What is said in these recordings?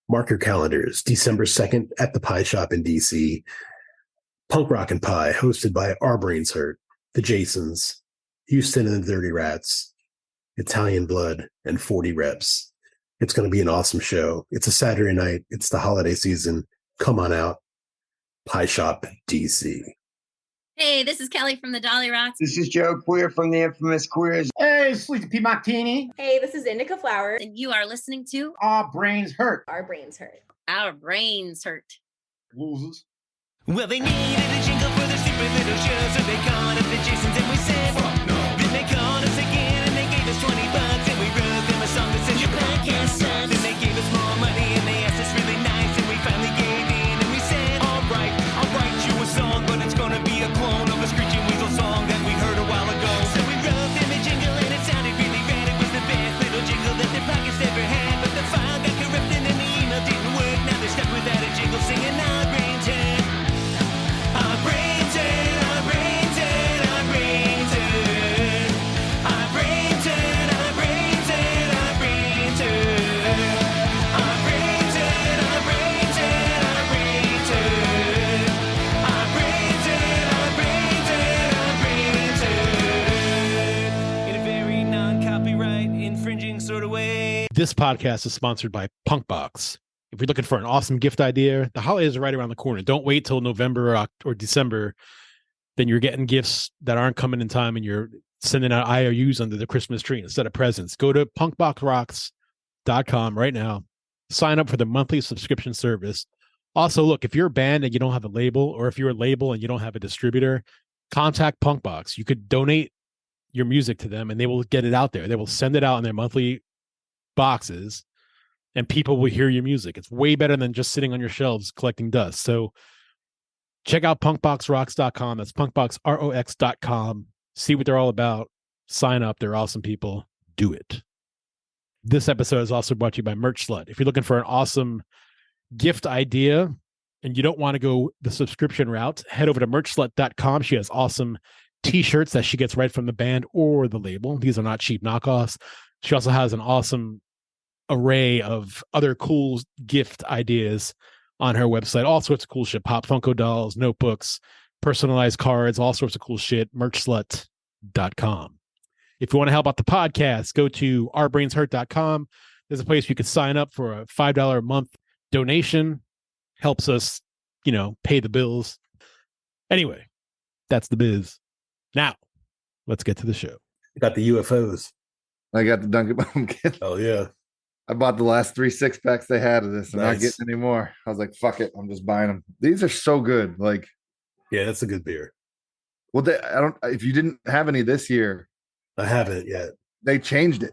Mark your calendars. December 2nd at the Pie Shop in DC. Punk Rock and Pie, hosted by Our Brains Hurt, The Jasons, Houston and the Dirty Rats, Italian Blood, and 40 Reps. It's going to be an awesome show. It's a Saturday night. It's the holiday season. Come on out. Pie Shop, DC. Hey, this is Kelly from the Dolly Rocks. This is Joe Queer from the Infamous Queers. Hey, Sleepy P. Martini. Hey, this is Indica Flowers. And you are listening to Our Brains Hurt. Our Brains Hurt. Our Brains Hurt. Losers. Well, they needed a jingle for their stupid little show, so they called up the Jasons and we said, fuck no. Then they called us again and they gave us $20 and we wrote them a song that said, your podcast sucks. Then they gave us more money and they asked us really nice and we finally gave in and we said, all right, I'll write you a song, but it's gonna be a clone of a Screeching Weasel song that we heard a while ago. So we wrote them a jingle and it sounded really rad. It was the best little jingle that the podcast ever had, but the file got corrupted and the email didn't work. Now they're stuck without a jingle singing Our Brains Hurt. Our brains hurt, our brains hurt, our brains hurt. Our brains hurt, our brains hurt, our brains hurt. Our brains hurt, our brains hurt, our brains hurt. Our brains hurt, our brains hurt, our brains hurt. In a very non-copyright infringing sort of way. This podcast is sponsored by PunkBox. If you're looking for an awesome gift idea, the holidays are right around the corner. Don't wait till November or December. Then you're getting gifts that aren't coming in time and you're sending out IOUs under the Christmas tree instead of presents. Go to punkboxrocks.com right now. Sign up for the monthly subscription service. Also, look, if you're a band and you don't have a label, or if you're a label and you don't have a distributor, contact PunkBox. You could donate your music to them and they will get it out there. They will send it out in their monthly boxes. And people will hear your music. It's way better than just sitting on your shelves collecting dust. So check out punkboxrocks.com. That's punkboxrocks.com. See what they're all about. Sign up. They're awesome people. Do it. This episode is also brought to you by Merch Slut. If you're looking for an awesome gift idea and you don't want to go the subscription route, head over to merchslut.com. She has awesome t-shirts that she gets right from the band or the label. These are not cheap knockoffs. She also has an awesome array of other cool gift ideas on her website. All sorts of cool shit. Pop Funko dolls, notebooks, personalized cards, all sorts of cool shit. Merchslut.com. If you want to help out the podcast, go to ourbrainshurt.com. There's a place you can sign up for a $5 a month donation. Helps us, pay the bills. Anyway, that's the biz. Now, let's get to the show. Got the UFOs. I got the Dunkin' Pumpkin. Oh, yeah. I bought the last 3 6-packs they had of this. I'm Nice. not getting any more. I was like, fuck it. I'm just buying them. These are so good. Like, Yeah, that's a good beer. well, if you didn't have any this year, I haven't yet. they changed it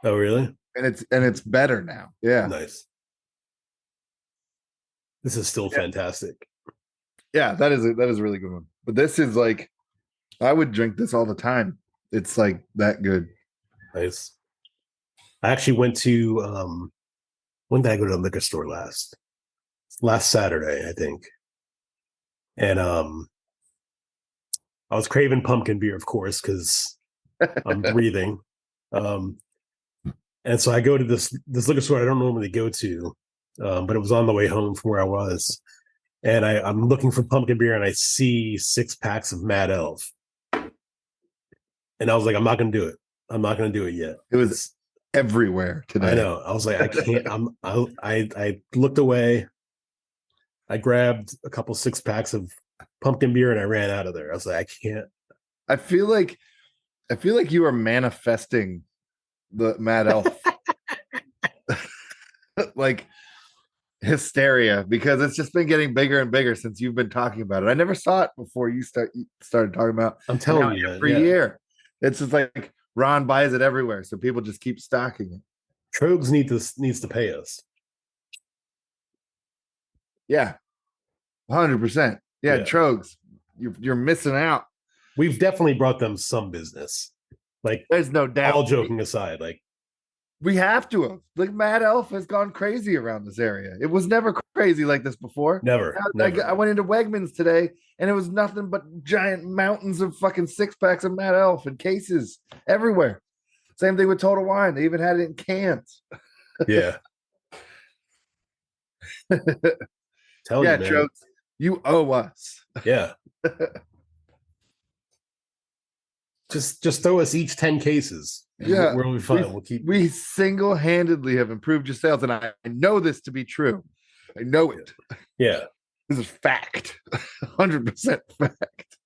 Oh, really? and it's better now. Yeah. Nice. This is still fantastic. Yeah, that is a really good one. But this is like, I would drink this all the time. It's like that good. Nice. I actually went to, when did I go to the liquor store last? Last Saturday, I think. And I was craving pumpkin beer, of course, because I'm breathing. And so I go to this liquor store I don't normally go to, but it was on the way home from where I was. And I'm looking for pumpkin beer and I see 6 packs of Mad Elf. And I was like, I'm not going to do it. I'm not going to do it yet. It was everywhere today. I know. I was like, I can't. I looked away. I grabbed a couple 6 packs of pumpkin beer and I ran out of there. I was like, I can't. I feel like you are manifesting the Mad Elf like hysteria, because it's just been getting bigger and bigger since you've been talking about it. I never saw it before you started talking about. I'm telling you, every year it's just like Ron buys it everywhere, so people just keep stocking it. Trogs needs to pay us. Yeah, 100%. Yeah, Trogs, you're missing out. We've definitely brought them some business. Like, there's no doubt. All joking aside, like, we have to have. Like, Mad Elf has gone crazy around this area. It was never crazy like this before. Never. I went into Wegmans today, and it was nothing but giant mountains of fucking 6-packs of Mad Elf and cases everywhere. Same thing with Total Wine. They even had it in cans. Yeah. Tell Yeah, you, man. Trokes, you owe us. Yeah. Just throw us each 10 cases. Yeah, we'll be fine. We'll keep. We single-handedly have improved your sales, and I know this to be true. I know it. Yeah. This is fact. 100% fact.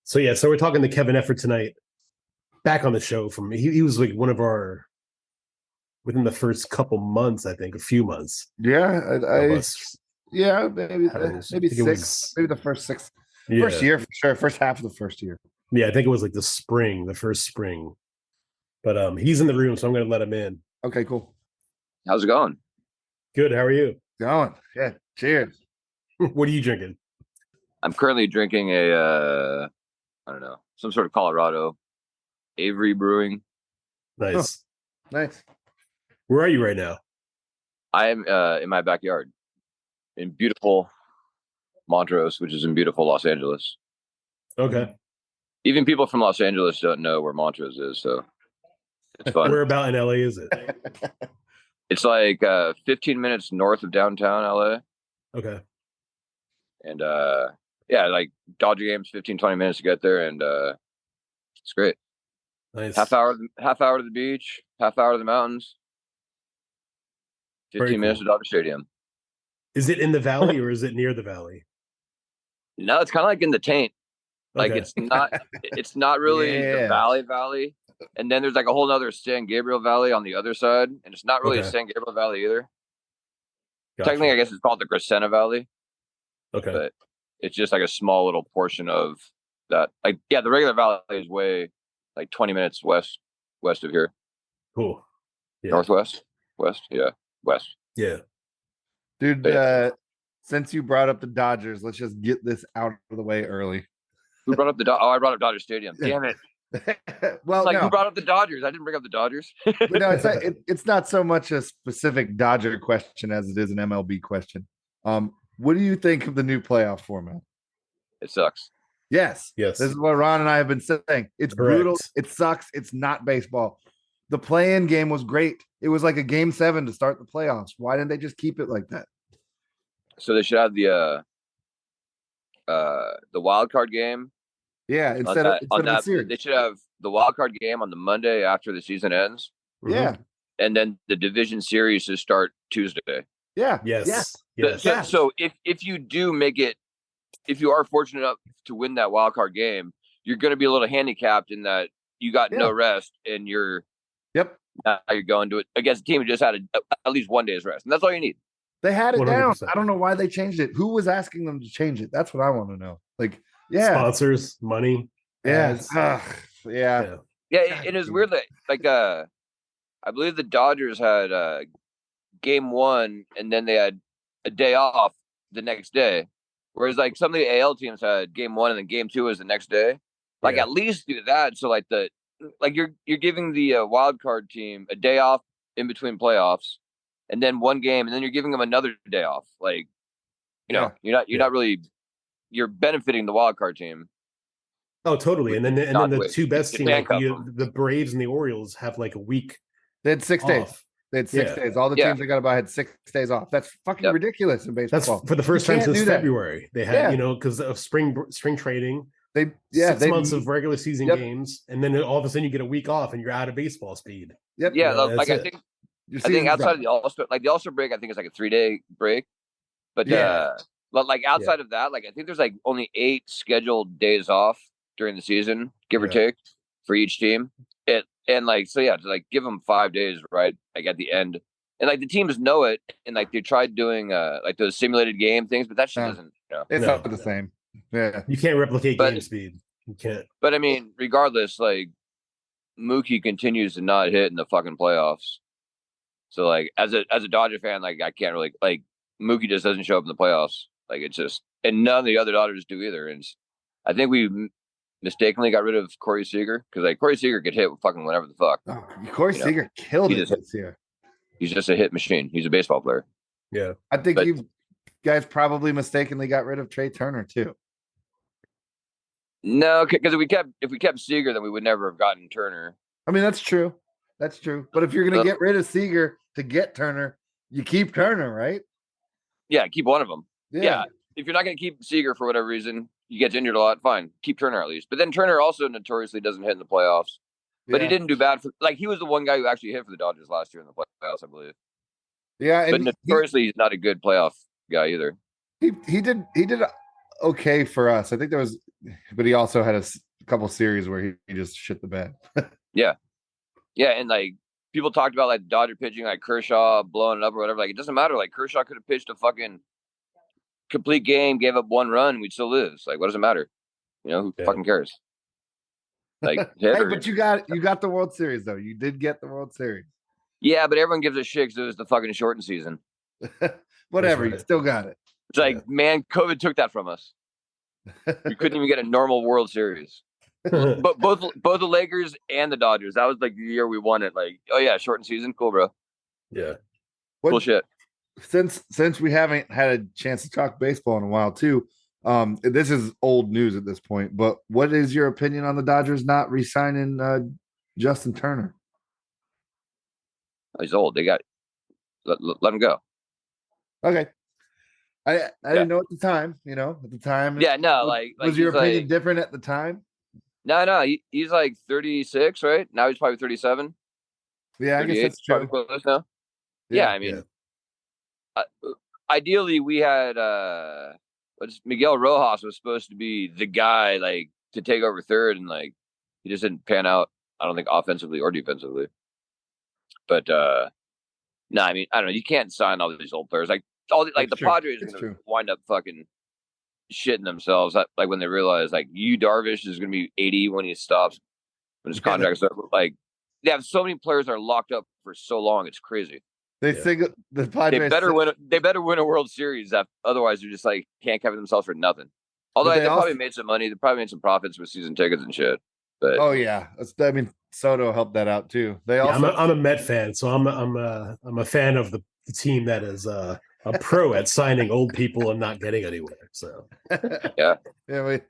So we're talking to Kevin Effer tonight. Back on the show from he was like one of our within the first couple months, I think, a few months. Yeah, yeah, maybe maybe six, maybe the first six. Yeah. First year for sure. First half of the first year. Yeah, I think it was like the first spring. But he's in the room, so I'm gonna let him in. Okay, cool. How's it going? Good. How are you? Going. Yeah. Cheers. What are you drinking? I'm currently drinking I don't know, some sort of Colorado Avery Brewing. Nice. Oh, nice. Where are you right now? I am in my backyard in beautiful Montrose, which is in beautiful Los Angeles. Okay. Even people from Los Angeles don't know where Montrose is, so it's fun. Where about in LA is it? It's like 15 minutes north of downtown LA. Okay. And yeah, like Dodger games, 15-20 minutes to get there, and it's great. Nice. Half hour to the beach, half hour to the mountains. 15 minutes to Dodger Stadium. Is it in the valley or is it near the valley? No, it's kind of like in the taint. Like Okay. it's not really Yeah. the valley. And then there's like a whole other San Gabriel Valley on the other side. And it's not really a Okay. San Gabriel Valley either. Gotcha. Technically, I guess it's called the Crescenta Valley, Okay. but it's just like a small little portion of that. Like, yeah, the regular valley is way like 20 minutes west of here. Cool. Yeah. Northwest? West? Yeah. West. Yeah. Dude, since you brought up the Dodgers, let's just get this out of the way early. Who brought up I brought up Dodger Stadium. Damn it. Well, Like, no. who brought up the Dodgers? I didn't bring up the Dodgers. But no, it's not so much a specific Dodger question as it is an MLB question. What do you think of the new playoff format? It sucks. Yes. Yes. This is what Ron and I have been saying. It's brutal. Correct. It sucks. It's not baseball. The play-in game was great. It was like a game 7 to start the playoffs. Why didn't they just keep it like that? So they should have the wild card game. Yeah, instead of the series. They should have the wild card game on the Monday after the season ends, Yeah. and then the division series to start Tuesday. Yeah. Yes. Yeah. Yes. So if you do make it, if you are fortunate enough to win that wild card game, you're going to be a little handicapped in that you got no rest, and you're now you're going to it against a team who just had at least one day's rest, and that's all you need. They had it down. 100%. I don't know why they changed it. Who was asking them to change it? That's what I want to know. Like, yeah. Sponsors, money. Yeah. ads. Yeah. Yeah, it is weird that like I believe the Dodgers had game 1 and then they had a day off the next day, whereas like some of the AL teams had game 1 and then game 2 is the next day. Like at least do that. So like you're giving the wild card team a day off in between playoffs, and then one game, and then you're giving them another day off. Like, you know, you're not really you're benefiting the wild card team. Oh, totally. And then the two best teams, like handcuff the Braves and the Orioles, have like a week. They had 6 days. off. They had 6 days. All the teams they got to buy had 6 days off. That's fucking ridiculous in baseball. That's for the first You time can't since do that. February. They had, because of spring trading. They 6 months of regular season games, and then all of a sudden you get a week off and you're out of baseball speed. Yep. Yeah, that's like it. I think outside of the All-Star break, I think it's like a 3-day break. But like outside of that, like I think there's like only 8 scheduled days off during the season, give or take, for each team. And like to like give them 5 days, right? Like at the end. And like the teams know it, and like they tried doing like those simulated game things, but that shit doesn't, It's not the same. Yeah. You can't replicate game speed. You can't. But I mean, regardless, like Mookie continues to not hit in the fucking playoffs. So like as a Dodger fan, like I can't really like Mookie just doesn't show up in the playoffs. Like it's just, and none of the other Dodgers do either. And I think we mistakenly got rid of Corey Seager because like Corey Seager could hit fucking whatever the fuck. Oh, Corey Seager killed it this year. He's just a hit machine. He's a baseball player. Yeah. I think you guys probably mistakenly got rid of Trey Turner too. No, because if we kept Seager, then we would never have gotten Turner. I mean, that's true. That's true. But if you're going to get rid of Seager to get Turner, you keep Turner, right? Yeah, keep one of them. Yeah. If you're not going to keep Seager for whatever reason, he gets injured a lot, fine. Keep Turner at least. But then Turner also notoriously doesn't hit in the playoffs. But he didn't do bad for he was the one guy who actually hit for the Dodgers last year in the playoffs, I believe. Yeah, But and notoriously he's not a good playoff guy either. he did okay for us. I think there was, but he also had a couple series where he just shit the bed. Yeah, and like people talked about like Dodger pitching, like Kershaw blowing it up or whatever. Like it doesn't matter. Like Kershaw could have pitched a fucking complete game, gave up 1 run, and we'd still lose. Like what does it matter? You know, who fucking cares? Like hey, but you got the World Series though. You did get the World Series. Yeah, but everyone gives a shit because it was the fucking shortened season. Whatever, you still got it. It's like, man, COVID took that from us. We couldn't even get a normal World Series. But both the Lakers and the Dodgers, that was like the year we won it. Like, oh yeah, shortened season, cool, bro. Yeah, cool shit. Since we haven't had a chance to talk baseball in a while too, this is old news at this point. But what is your opinion on the Dodgers not re-signing Justin Turner? He's old. They got let him go. Okay. I didn't know at the time, at the time. Yeah, no, like was your opinion different at the time? No, he's like 36, right? Now he's probably 37. Yeah, I guess that's true. Close now. Yeah, I mean, ideally we had Miguel Rojas was supposed to be the guy like to take over third, and like he just didn't pan out. I don't think offensively or defensively. But no, I mean, I don't know. You can't sign all these old players. Like the Padres are going to wind up fucking shitting themselves. Like when they realize like Darvish is going to be 80 when he stops, when his contract is over. Like they have so many players that are locked up for so long. It's crazy. They think the Padres they better win a World Series. Otherwise, they're just like can't cover themselves for nothing. Although they probably made some money. They probably made some profits with season tickets and shit. But oh yeah, I mean Soto helped that out too. They also I'm a Met fan, so I'm a fan of the team that is a pro at signing old people and not getting anywhere. So yeah.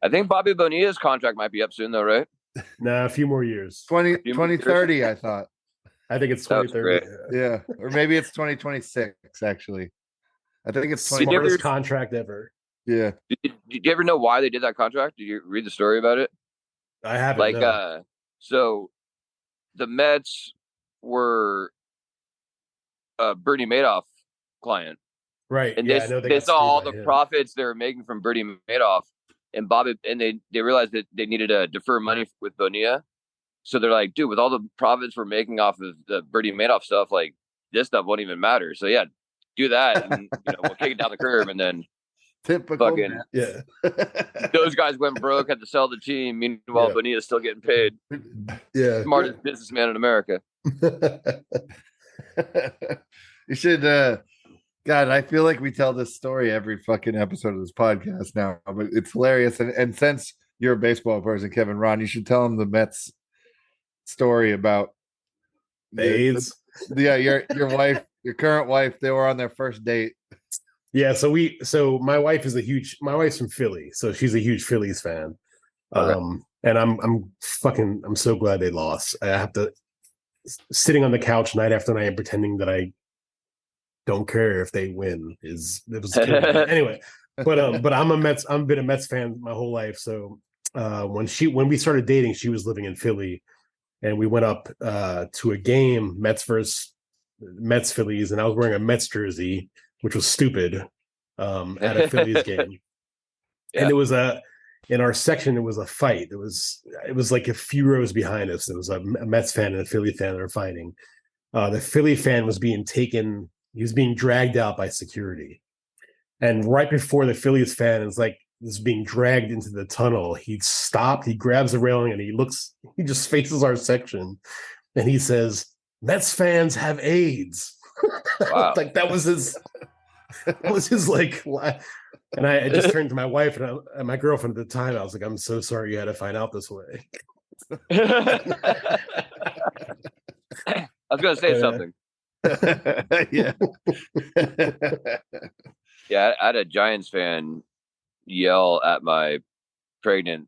I think Bobby Bonilla's contract might be up soon though, right? Nah, a few more years. 2030, I thought. I think it's 2030. Yeah, or maybe it's 2026. Actually, I think it's smartest contract ever. Yeah. Did you ever know why they did that contract? Did you read the story about it? I haven't. So the Mets were a Bernie Madoff client, right? And they saw all the profits they were making from Bernie Madoff, and they realized that they needed to defer money with Bonilla. So they're like, dude, with all the profits we're making off of the Bernie Madoff stuff, like this stuff won't even matter. So yeah, do that, and we'll kick it down the curb, and then typical fucking yeah. Those guys went broke, had to sell the team. Meanwhile, Bonilla's still getting paid. Yeah, smartest businessman in America. You should. God, I feel like we tell this story every fucking episode of this podcast now, but it's hilarious. And since you're a baseball person, Kevin Ron, you should tell him the Mets story about AIDS. Your wife, your current wife, they were on their first date. Yeah, so my wife's from Philly, so she's a huge Phillies fan. And I'm so glad they lost. I have to sitting on the couch night after night and pretending that I don't care if they win it was anyway. But I've been a Mets fan my whole life. So when we started dating, she was living in Philly, and we went up to a game, Mets versus Mets Phillies, and I was wearing a Mets jersey, which was stupid, at a Phillies game. Yeah. And it was in our section, it was a fight. It was like a few rows behind us. There was a Mets fan and a Philly fan that were fighting. The Philly fan was being dragged out by security. And right before the Phillies fan is being dragged into the tunnel, he stopped, he grabs the railing, and he just faces our section, and he says, "Mets fans have AIDS." Wow. Like that was his like, and I just turned to my wife and my girlfriend at the time. I was like, "I'm so sorry you had to find out this way." I was going to say something. Yeah. Yeah, I had a Giants fan yell at my pregnant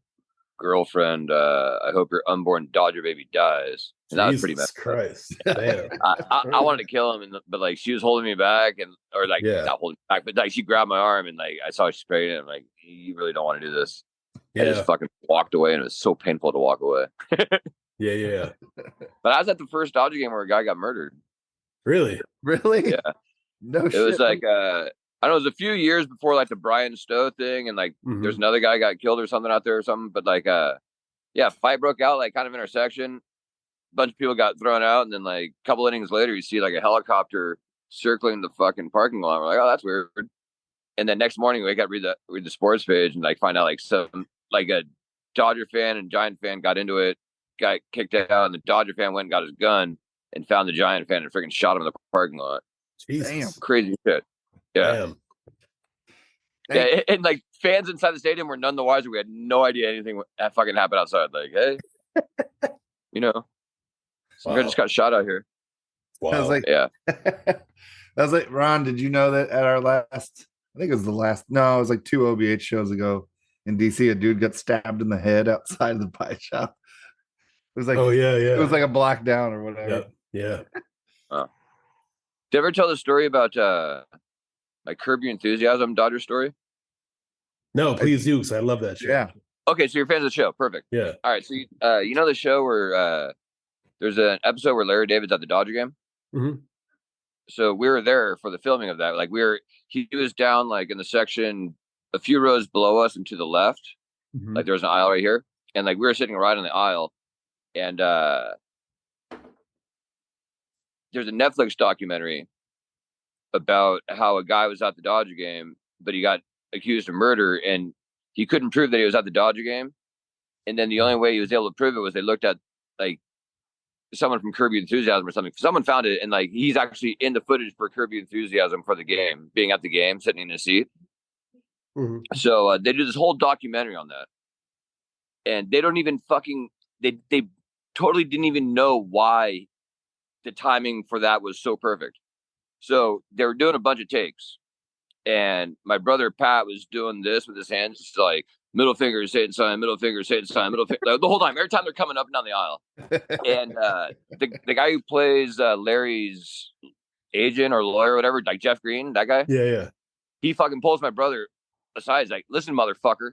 girlfriend, "I hope your unborn Dodger baby dies." And that was pretty Jesus messed up. Christ. Damn. I wanted to kill him, but like she was holding me back, or like Yeah. not holding me back, but like she grabbed my arm and like I saw she sprayed it. I'm like, you really don't want to do this. I Yeah. just fucking walked away, and it was so painful to walk away. Yeah. But I was at the first Dodger game where a guy got murdered. Really? Really? Yeah. No It shit. was like I don't know, it was a few years before like the Brian Stowe thing, and like Mhm. there's another guy got killed or something out there or something. But like yeah, fight broke out like kind of intersection. Bunch of people got thrown out, and then like a couple innings later, you see like a helicopter circling the fucking parking lot. We're like, oh, that's weird. And then next morning, we wake up, read the sports page, and like find out like some like a Dodger fan and Giant fan got into it, got kicked out, and the Dodger fan went and got his gun and found the Giant fan and freaking shot him in the parking lot. Jesus. Damn. Crazy shit. Yeah. Damn. Yeah, and like fans inside the stadium were none the wiser. We had no idea anything that fucking happened outside. Like, hey, some guy Wow. just got shot out here. Wow. I was like, Yeah. I was like, Ron, did you know that at our last, I think it was the last, no, it was like 2 OBH shows ago in DC, a dude got stabbed in the head outside of the pie shop. It was like, oh yeah. it was like a block down or whatever. Yeah. Did you ever tell the story about my Curb Your Enthusiasm Dodger story? No, please do, because I love that shit. Yeah. Okay, so you're fans of the show. Perfect. Yeah. All right, so you know the show where there's an episode where Larry David's at the Dodger game. Mhm. So we were there for the filming of that. Like he was down like in the section a few rows below us and to the left. Mhm. Like there was an aisle right here, and like we were sitting right on the aisle, and there's a Netflix documentary about how a guy was at the Dodger game, but he got accused of murder, and he couldn't prove that he was at the Dodger game. And then the only way he was able to prove it was they looked at like someone from Curb Your Enthusiasm or something. Someone found it, and like he's actually in the footage for Curb Your Enthusiasm for the game, being at the game, sitting in his seat. Mhm. So they do this whole documentary on that, and they don't even fucking they totally didn't even know why the timing for that was so perfect. So they were doing a bunch of takes, and my brother Pat was doing this with his hands, just like middle finger, Satan sign, middle finger, Satan sign, middle finger, the whole time. Every time they're coming up and down the aisle, and the guy who plays Larry's agent or lawyer or whatever, like Jeff Green, that guy, Yeah. he fucking pulls my brother aside. He's like, "Listen, motherfucker,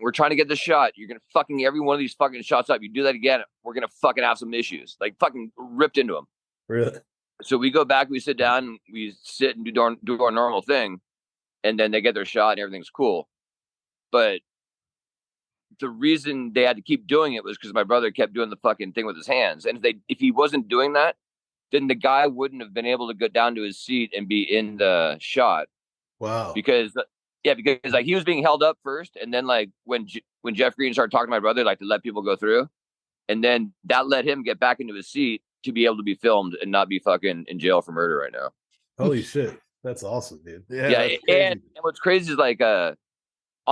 we're trying to get this shot. You're gonna fucking every one of these fucking shots up. You do that again, we're gonna fucking have some issues." Like fucking ripped into him. Really? So we go back, we sit down, we sit and do our normal thing, and then they get their shot and everything's cool. But the reason they had to keep doing it was because my brother kept doing the fucking thing with his hands. And if he wasn't doing that, then the guy wouldn't have been able to get down to his seat and be in the shot. Wow. Because like he was being held up first, and then like when Jeff Green started talking to my brother, like to let people go through, and then that let him get back into his seat to be able to be filmed and not be fucking in jail for murder right now. Holy shit. That's awesome, dude. Yeah, and what's crazy is like on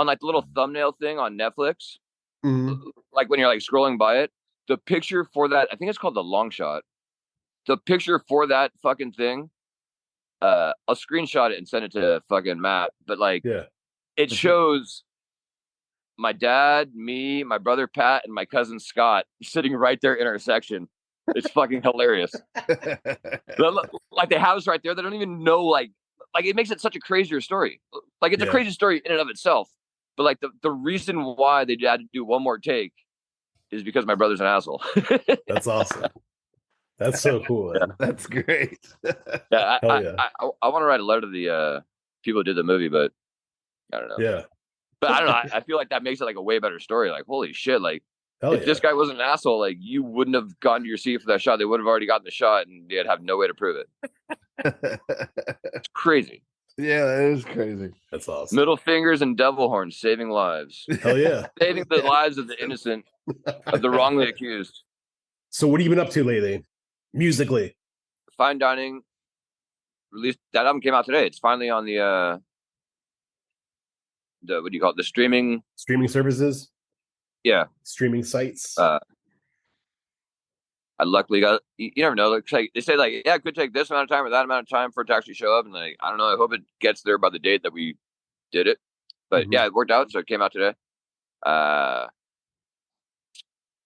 like the little thumbnail thing on Netflix, Mhm. like when you're like scrolling by it, the picture for that, I think it's called the long shot. The picture for that fucking thing, I'll screenshot it and send it to fucking Matt. But like, it shows my dad, me, my brother Pat, and my cousin Scott sitting right there in our section. It's fucking hilarious. Like they have us right there. They don't even know like it makes it such a crazier story. Like it's a crazy story in and of itself. But like the reason why they had to do one more take is because my brother's an asshole. That's awesome. That's so cool. Man. That's great. I want to write a letter to the people who did the movie, but I don't know. Yeah. But I don't know. I feel like that makes it like a way better story. Like, holy shit! Like, if this guy wasn't an asshole, like you wouldn't have gotten to your seat for that shot. They would have already gotten the shot, and they'd have no way to prove it. It's crazy. Yeah, that is crazy. That's awesome. Middle fingers and devil horns, saving lives. Hell yeah. Saving the lives of the innocent, of the wrongly accused. So what have you been up to lately? Musically? Fine Dining released, that album came out today. It's finally on the what do you call it? The streaming services? Yeah. Streaming sites. I luckily got, you never know. Like they say like, yeah, it could take this amount of time or that amount of time for it to actually show up. And like, I don't know. I hope it gets there by the date that we did it. But yeah, it worked out. So it came out today.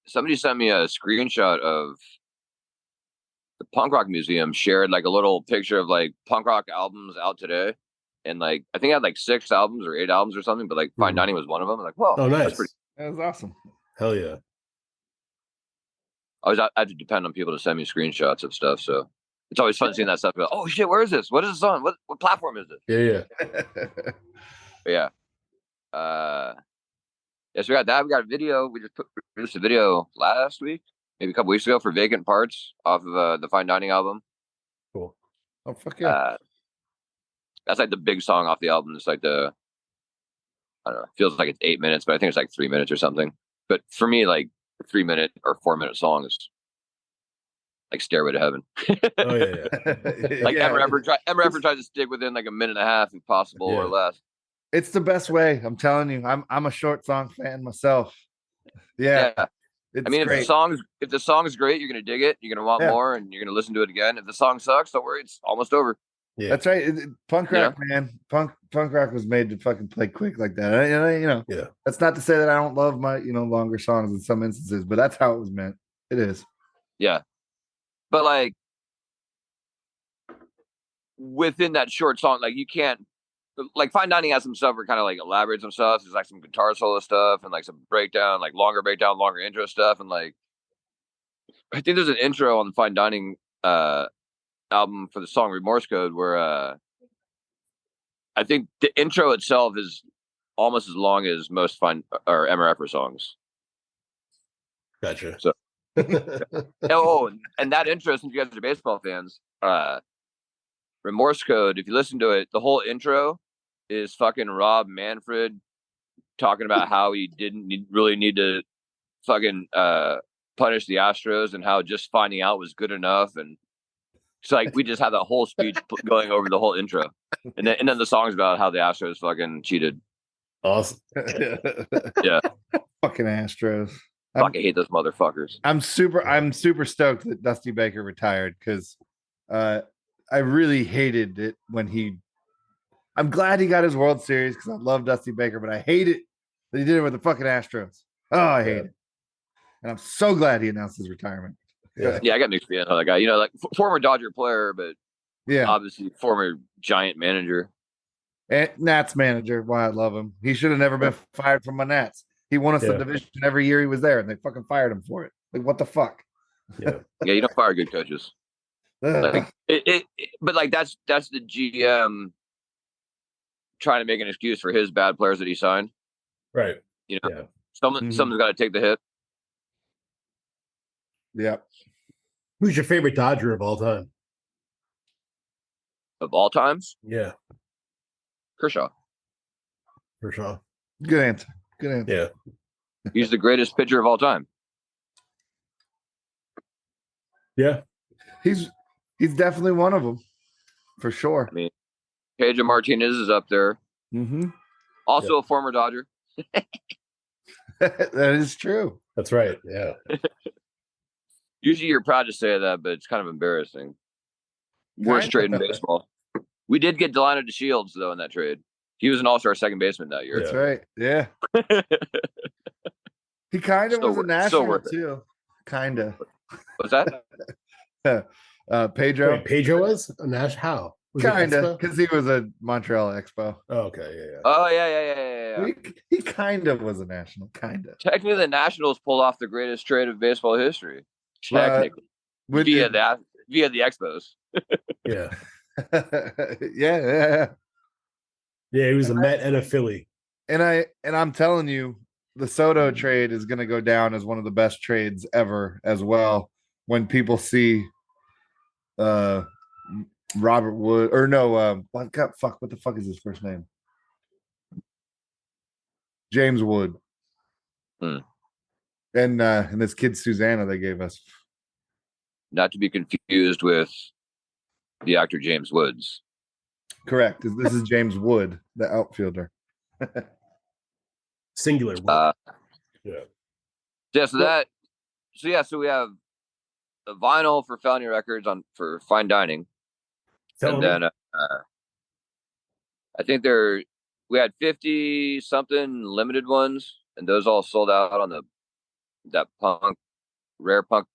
Somebody sent me a screenshot of the Punk Rock Museum shared like a little picture of like punk rock albums out today, and like I think I had like 6 albums or 8 albums or something, but like Fine Dining was one of them. I'm like, whoa, Oh, nice. that's pretty. That was awesome. Hell yeah. I have to depend on people to send me screenshots of stuff, so it's always fun seeing that stuff. Go, oh shit, where is this? What is this on? What platform is this? Yeah. But yeah. Yes, we got that. We got a video. We just produced a video last week, maybe a couple weeks ago, for Vacant Parts off of the Fine Dining album. Cool. Oh fuck yeah. That's like the big song off the album. It's like I don't know, it feels like it's 8 minutes, but I think it's like 3 minutes or something. But for me, like a 3-minute or 4-minute song is like Stairway to Heaven. Oh yeah. Like Yeah. Emmer tries to stick within like a minute and a half if possible or less. It's the best way. I'm telling you. I'm a short song fan myself. Yeah. It's I mean, great. if the song's great, you're gonna dig it. You're gonna want more, and you're gonna listen to it again. If the song sucks, don't worry, it's almost over. Yeah. That's right. Punk rock, man. Punk rock was made to fucking play quick like that. You know. Yeah. That's not to say that I don't love my longer songs in some instances, but that's how it was meant. It is. Yeah, but like within that short song, like you can't. Like Fine Dining has some stuff where kind of like elaborates some stuff. There's like some guitar solo stuff and like some breakdown, like longer breakdown, longer intro stuff, and like I think there's an intro on the Fine Dining album for the song Remorse Code where I think the intro itself is almost as long as most Fine or Emmer Effer songs. Gotcha. So and that intro, since you guys are baseball fans, Remorse Code, if you listen to it, the whole intro is fucking Rob Manfred talking about how he didn't really need to fucking punish the Astros and how just finding out was good enough. And it's like we just had that whole speech going over the whole intro. And then the song's about how the Astros fucking cheated. Awesome. Yeah. Fucking Astros. Fucking hate those motherfuckers. I'm super stoked that Dusty Baker retired because I really hated it when I'm glad he got his World Series because I love Dusty Baker, but I hate it that he did it with the fucking Astros. Oh, I hate it. And I'm so glad he announced his retirement. Yeah. Yeah, I got mixed feelings on that guy. You know, like former Dodger player, but Yeah. obviously former Giant manager. And Nats manager, why I love him. He should have never been fired from my Nats. He won us the division every year he was there, and they fucking fired him for it. Like, what the fuck? Yeah. Yeah, you don't fire good coaches. Like, but like that's the GM trying to make an excuse for his bad players that he signed. Right. You know, Yeah. someone's got to take the hit. Yeah. Who's your favorite Dodger of all time? Of all times, Yeah. Kershaw. Kershaw. Good answer. Good answer. Yeah. He's the greatest pitcher of all time. Yeah. He's definitely one of them, for sure. I mean, Pedro Martinez is up there. Mm-hmm. Also a former Dodger. That is true. That's right. Yeah. Usually you're proud to say that, but it's kind of embarrassing. Worst trade in baseball. We did get Delano DeShields, though, in that trade. He was an all-star second baseman that year. That's right. Yeah. He kind of was a national, too. Kind of. What's that? Pedro. Wait, Pedro was a national? How? Kind of, because he was a Montreal Expo. Oh, okay. Yeah. Oh, yeah. He kind of was a national. Kind of. Technically, the Nationals pulled off the greatest trade of baseball history. Technically. Via the Expos. Yeah. Yeah. Yeah, he was a Met and a Philly. And I'm telling you, the Soto trade is going to go down as one of the best trades ever as well. When people see Robert Wood or no, what the fuck is his first name? James Wood. And this kid Susanna they gave us. Not to be confused with the actor James Woods. Correct. This is James Wood, the outfielder. Singular. Yeah. So we have a vinyl for Felony Records for Fine Dining, and then I think we had 50 something limited ones, and those all sold out on that Rare Punk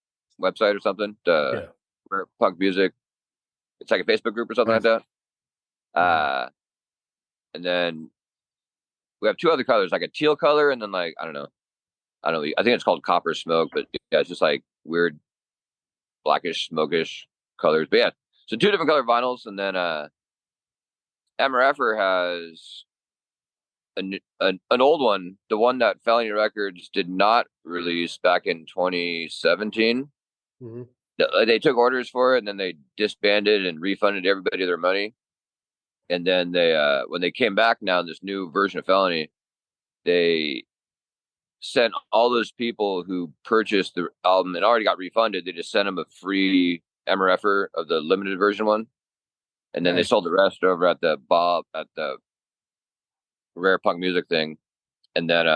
website or something. Rare Punk Music. It's like a Facebook group or something like that. And then we have two other colors, like a teal color, and then like I don't know. I think it's called Copper Smoke, but yeah, it's just like weird blackish, smokish colors. But yeah, so two different color vinyls, and then Emmer Effer has an old one, the one that Felony Records did not release back in 2017. They took orders for it, and then they disbanded and refunded everybody their money. And then they, when they came back now in this new version of Felony, they sent all those people who purchased the album and already got refunded. They just sent them a free Emmer Effer of the limited version one, and then they sold the rest over at the Rare Punk Music thing. And then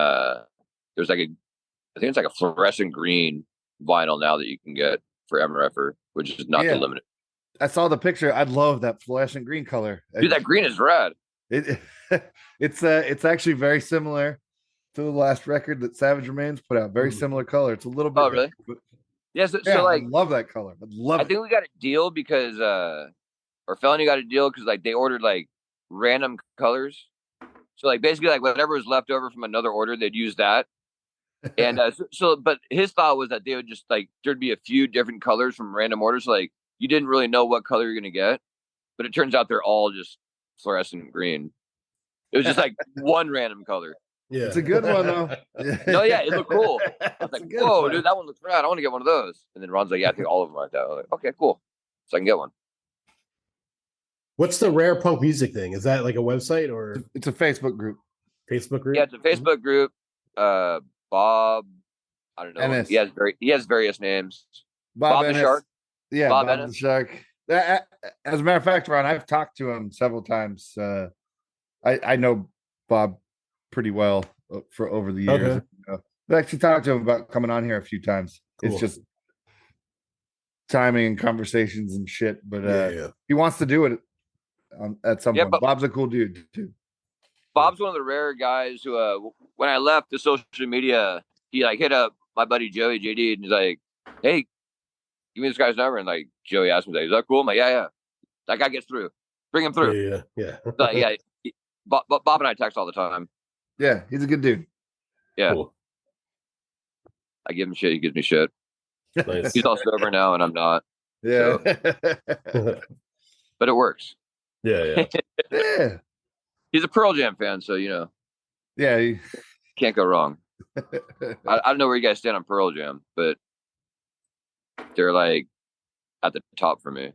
there's like I think it's like a fluorescent green vinyl now that you can get for Emmer Effer, which is not the limited. I saw the picture. I'd love that fluorescent green color. Dude, that green is rad. It's actually very similar to the last record that Savage Remains put out. Very similar color. It's a little bit. Oh, really? Yes. Yeah, so like, I love that color. I think we got a deal because, or Felony got a deal because like they ordered like random colors. So like basically like whatever was left over from another order, they'd use that. And but his thought was that they would just like there'd be a few different colors from random orders. Like you didn't really know what color you're gonna get, but it turns out they're all just fluorescent green. It was just like one random color. Yeah, it's a good one though. No, yeah, it looked cool. I was like, whoa, dude, that one looks rad. I want to get one of those. And then Ron's like, yeah, I think all of them like that. I was like, okay, cool. So I can get one. What's the Rare Punk Music thing? Is that like a website or it's a Facebook group? Facebook group? Yeah, it's a Facebook group. Bob, I don't know. Ennis. He has various names. Bob the Ennis. Shark. Yeah, Bob the Shark. As a matter of fact, Ron, I've talked to him several times. I know Bob pretty well for over the years. Okay. I actually talked to him about coming on here a few times. Cool. It's just timing and conversations and shit. But he wants to do it at some point. Bob's a cool dude too. Bob's one of the rare guys who, when I left the social media, he like hit up my buddy Joey JD and he's like, "Hey, give me this guy's number." And like Joey asked me, "Is that cool?" I'm like, "Yeah. That guy gets through. Bring him through." Yeah. But yeah, Bob and I text all the time. Yeah, he's a good dude. Yeah. Cool. I give him shit. He gives me shit. Nice. He's all sober now, and I'm not. Yeah. So. But it works. Yeah. Yeah. He's a Pearl Jam fan, so you know. Yeah. Can't go wrong. I don't know where you guys stand on Pearl Jam, but they're like at the top for me.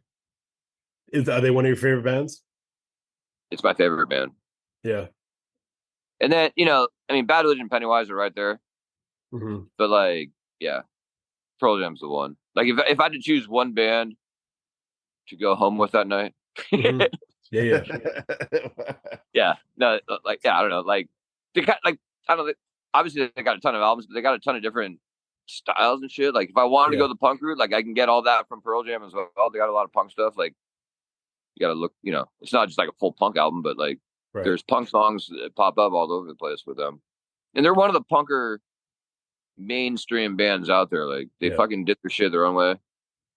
Are they one of your favorite bands? It's my favorite band. Yeah. And then, Bad Religion and Pennywise are right there. Mm-hmm. But like, yeah, Pearl Jam's the one. Like if I had to choose one band to go home with that night. Mm-hmm. Yeah. Yeah. No, like, yeah, I don't know. Like they got like, I don't know. Obviously they got a ton of albums, but they got a ton of different styles and shit. Like if I wanted to go the punk route, like I can get all that from Pearl Jam as well. They got a lot of punk stuff. Like you got to look, it's not just like a full punk album, but like there's punk songs that pop up all over the place with them. And they're one of the punker mainstream bands out there. Like they fucking did their shit their own way.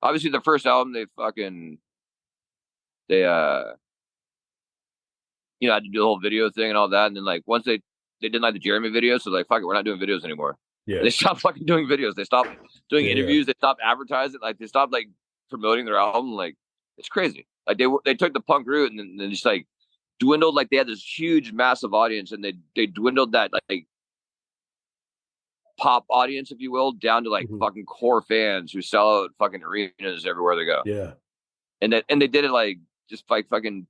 Obviously the first album they had to do the whole video thing and all that. And then like once they didn't like the Jeremy video, so like fuck it, we're not doing videos anymore. Yeah. They stopped fucking doing videos. They stopped doing interviews. They stopped advertising. Like they stopped like promoting their album. Like it's crazy. Like they took the punk route and then just like dwindled. Like they had this huge, massive audience, and they dwindled that like pop audience, if you will, down to like fucking core fans who sell out fucking arenas everywhere they go. Yeah. And they did it like just like fucking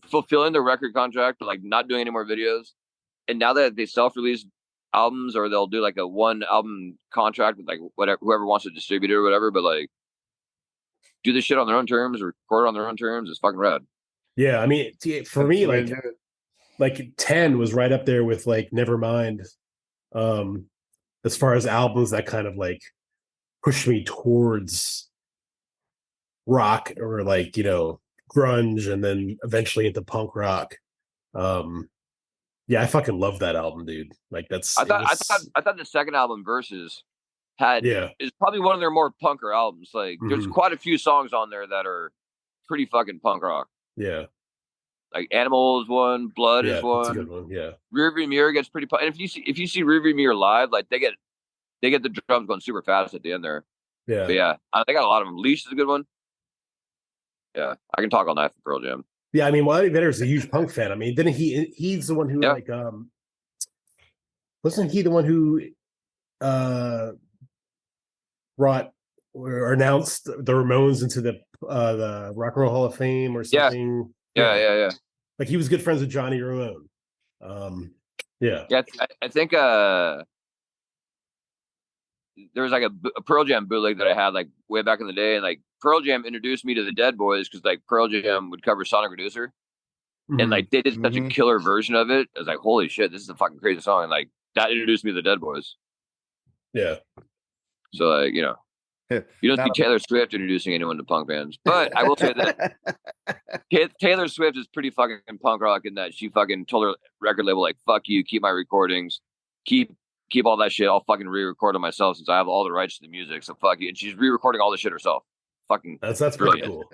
fulfilling their record contract, but like not doing any more videos. And now that they self-release albums, or they'll do like a one album contract with like whoever wants to distribute it or whatever, but like do this shit on their own terms, or record it on their own terms. It's fucking rad. Yeah, I mean, for me, like 10 was right up there with like Nevermind, as far as albums that kind of like pushed me towards rock or like grunge, and then eventually into punk rock. Yeah, I fucking love that album, dude. Like I thought the second album, Versus, had Yeah. is probably one of their more punker albums. Like there's Mhm. quite a few songs on there that are pretty fucking punk rock. Yeah. Like Animal is one, Blood Yeah. is That's a one. good one. Yeah. Rearview Mirror gets pretty punk. And if you see Rearview Mirror live, like they get the drums going super fast at the end there. Yeah. But yeah, they got a lot of them. Leash is a good one. Yeah, I can talk all night for Pearl Jam. Yeah, I mean, Eddie Vedder's a huge punk fan. I mean, didn't he's the one who Yeah. like wasn't he the one who brought or announced the Ramones into the Rock and Roll Hall of Fame or Yeah. something? Yeah. Like he was good friends with Johnny Ramone. Yeah. Yeah, I think there was like a Pearl Jam bootleg that I had like way back in the day, and like Pearl Jam introduced me to the Dead Boys because like Pearl Jam would cover Sonic Reducer, and like they did such a killer version of it. I was like, holy shit, this is a fucking crazy song, and like that introduced me to the Dead Boys. Yeah. So like you don't see Taylor Swift introducing anyone to punk bands, but I will say that Taylor Swift is pretty fucking punk rock in that she fucking told her record label like, fuck you, keep my recordings, keep all that shit. I'll fucking re-record it myself since I have all the rights to the music. So fuck you. And she's re-recording all the shit herself. Fucking that's pretty brilliant. Cool.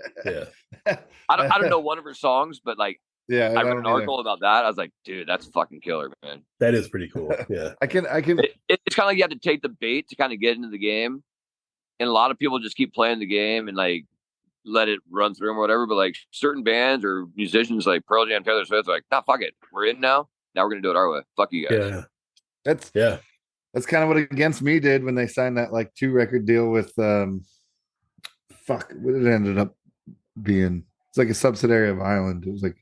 Yeah. I don't know one of her songs, but like Yeah, I read an article about that. I was like, dude, that's fucking killer, man. That is pretty cool. Yeah. I can. It's kind of like you have to take the bait to kind of get into the game, and a lot of people just keep playing the game and like let it run through them or whatever. But like certain bands or musicians like Pearl Jam, Taylor Swift, are like, nah, fuck it, we're in now. Now we're gonna do it our way. Fuck you guys. Yeah. That's kind of what Against Me did when they signed that like 2-record deal with what it ended up being. It's like a subsidiary of Island. It was like,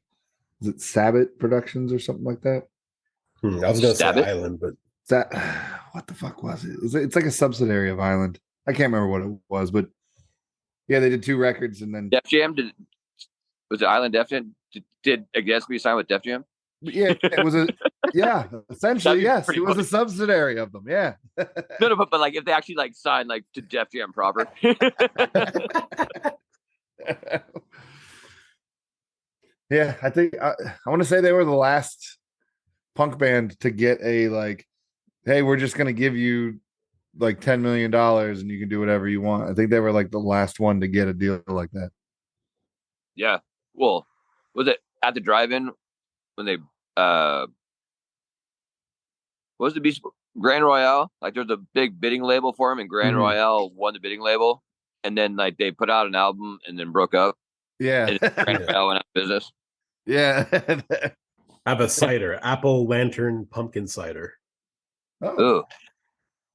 is it Sabbath Productions or something like that? I was gonna say Sabbath? Island, but That what the fuck was it? It's like a subsidiary of Island. I can't remember what it was, but yeah, they did 2 records and then Def Jam was it Island Def Jam? Did Against Me sign with Def Jam? yeah, it was essentially yes, pretty it was funny. a subsidiary of them. Yeah. No, but like if they actually like signed like to Def Jam proper. Yeah, I think I want to say they were the last punk band to get a like, hey, we're just gonna give you like $10 million and you can do whatever you want. I think they were like the last one to get a deal like that. Yeah. Well, was it at the drive-in when they what was the Beast Grand Royale? Like there's a big bidding label for him, and Grand Royale won the bidding label, and then like they put out an album and then broke up. Yeah. And Grand Royale went out of business. Yeah. I have a cider, apple lantern pumpkin cider. Oh, Ooh,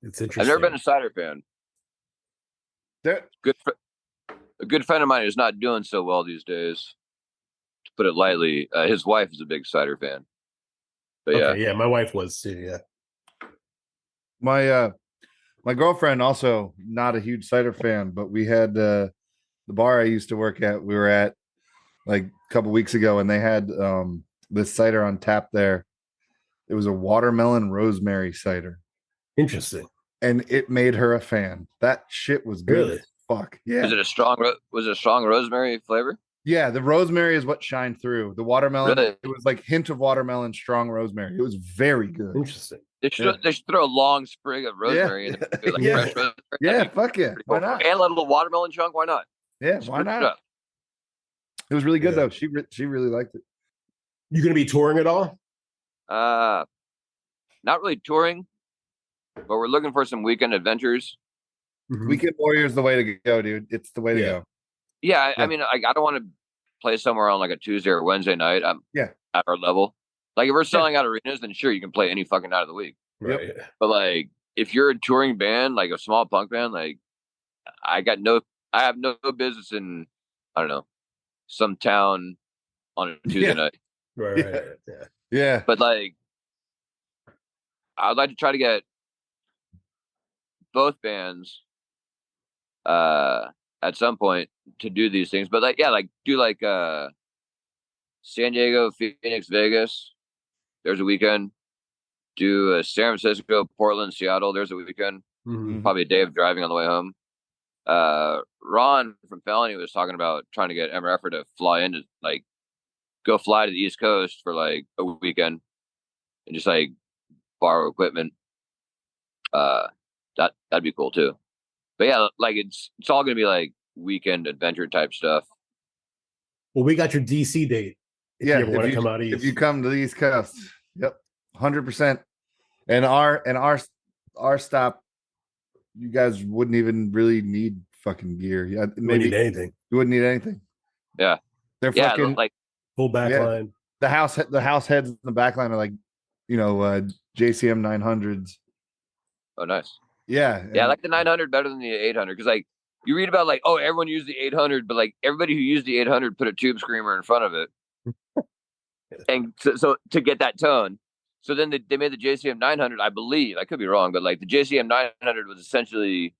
It's interesting. I've never been a cider fan. there, A good friend of mine is not doing so well these days. To put it lightly, his wife is a big cider fan. But Okay, yeah, my wife was too. Yeah. my girlfriend also not a huge cider fan, but we had the bar I used to work at. We were at like a couple weeks ago, and they had this cider on tap there. It was a watermelon rosemary cider, Interesting. and it made her a fan. That shit was good. Really? As fuck. Yeah. was it a strong rosemary flavor? Yeah, the rosemary is what shined through. The watermelon, Really? it was like hint of watermelon, strong rosemary. It was very good. Interesting. They should throw a long sprig of rosemary in it. Like Yeah. fresh rosemary. Yeah, That'd be fuck yeah. pretty Why cool. not? And a little watermelon chunk. Why not? Yeah, why Spruce it not? up. It was really good Yeah. though. She really liked it. You gonna be touring at all? Not really touring, but we're looking for some weekend adventures. Weekend Warrior is the way to go, dude. It's the way to Yeah. go. Yeah, I Yeah. mean, I don't want to play somewhere on like a Tuesday or Wednesday night. I'm Yeah. at our level. Like if we're selling out arenas, then sure you can play any fucking night of the week. Right. But like if you're a touring band, like a small punk band, like I have no business in I don't know some town on a Tuesday Yeah. night. Right. Yeah. Yeah. But like I'd like to try to get both bands at some point to do these things. But like do like San Diego, Phoenix, Vegas. There's a weekend. Do San Francisco, Portland, Seattle. There's a weekend. Probably a day of driving on the way home. Ron from Felony was talking about trying to get Emmer Effer to fly into go fly to the East Coast for like a weekend and just like borrow equipment. that'd be cool too. But yeah, like it's all gonna be like weekend adventure type stuff. Well, we got your DC date. If Yeah, you ever want to come out east. if you come to the East Coast, yep, 100%. And our stop, you guys wouldn't even really need fucking gear. Yeah, Maybe maybe need anything. you wouldn't need anything. Yeah, They're yeah, fucking like Full back Yeah. line. the house heads in the back line are like, JCM 900s. oh nice. Yeah, Yeah, I and- like the 900 better than the 800 because like you read about like everyone used the 800, but like everybody who used the 800 put a tube screamer in front of it, and so to get that tone. So then they made the JCM 900, I believe. I could be wrong, but like the JCM 900 was essentially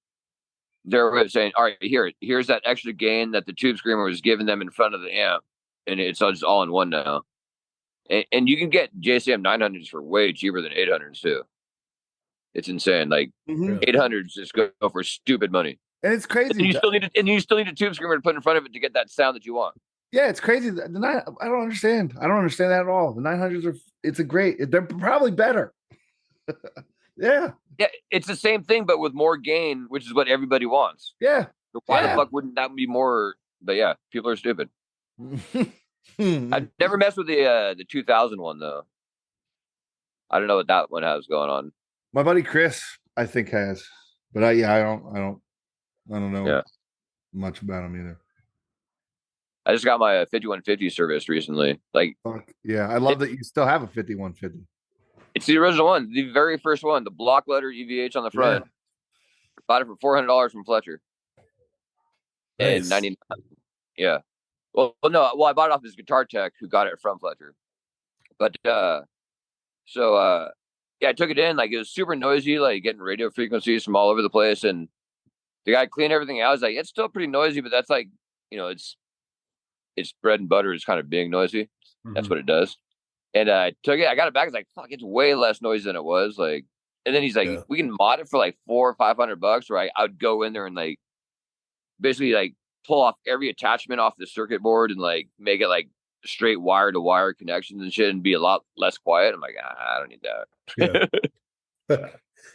their way of saying, all right, here's that extra gain that the tube screamer was giving them in front of the amp, and it's just all in one now. And you can get JCM 900s for way cheaper than 800s too. It's insane. Like Mhm. 800s just go for stupid money. and it's crazy. And you still need a tube screamer to put in front of it to get that sound that you want. Yeah, it's crazy. I don't understand. I don't understand that at all. The 900s they're probably better. Yeah, Yeah, it's the same thing, but with more gain, which is what everybody wants. yeah. So why Yeah. the fuck wouldn't that be more? But yeah, people are stupid. I've never messed with the 2000 one though. I don't know what that one has going on. My buddy Chris, I think has, but I don't know Yeah. much about him either. I just got my 5150 service recently. Like Fuck yeah, I love that you still have a 5150. it's the original one, the very first one, the block letter EVH on the front. Bought it for $400 from Fletcher. And Nice. 99. Yeah. Well, I bought it off his guitar tech who got it from Fletcher. But I took it in, like it was super noisy, like getting radio frequencies from all over the place, and the guy cleaned everything out. I was like, it's still pretty noisy, but that's like, it's bread and butter is kind of being noisy. That's what it does. And I took it, I got it back. It's like, fuck, it's way less noisy than it was. Like, and then he's like, we can mod it for like $400 or $500, right? I would go in there and like basically like pull off every attachment off the circuit board and like make it like straight wire to wire connections and shit and be a lot less quiet. I'm like, I don't need that. Yeah.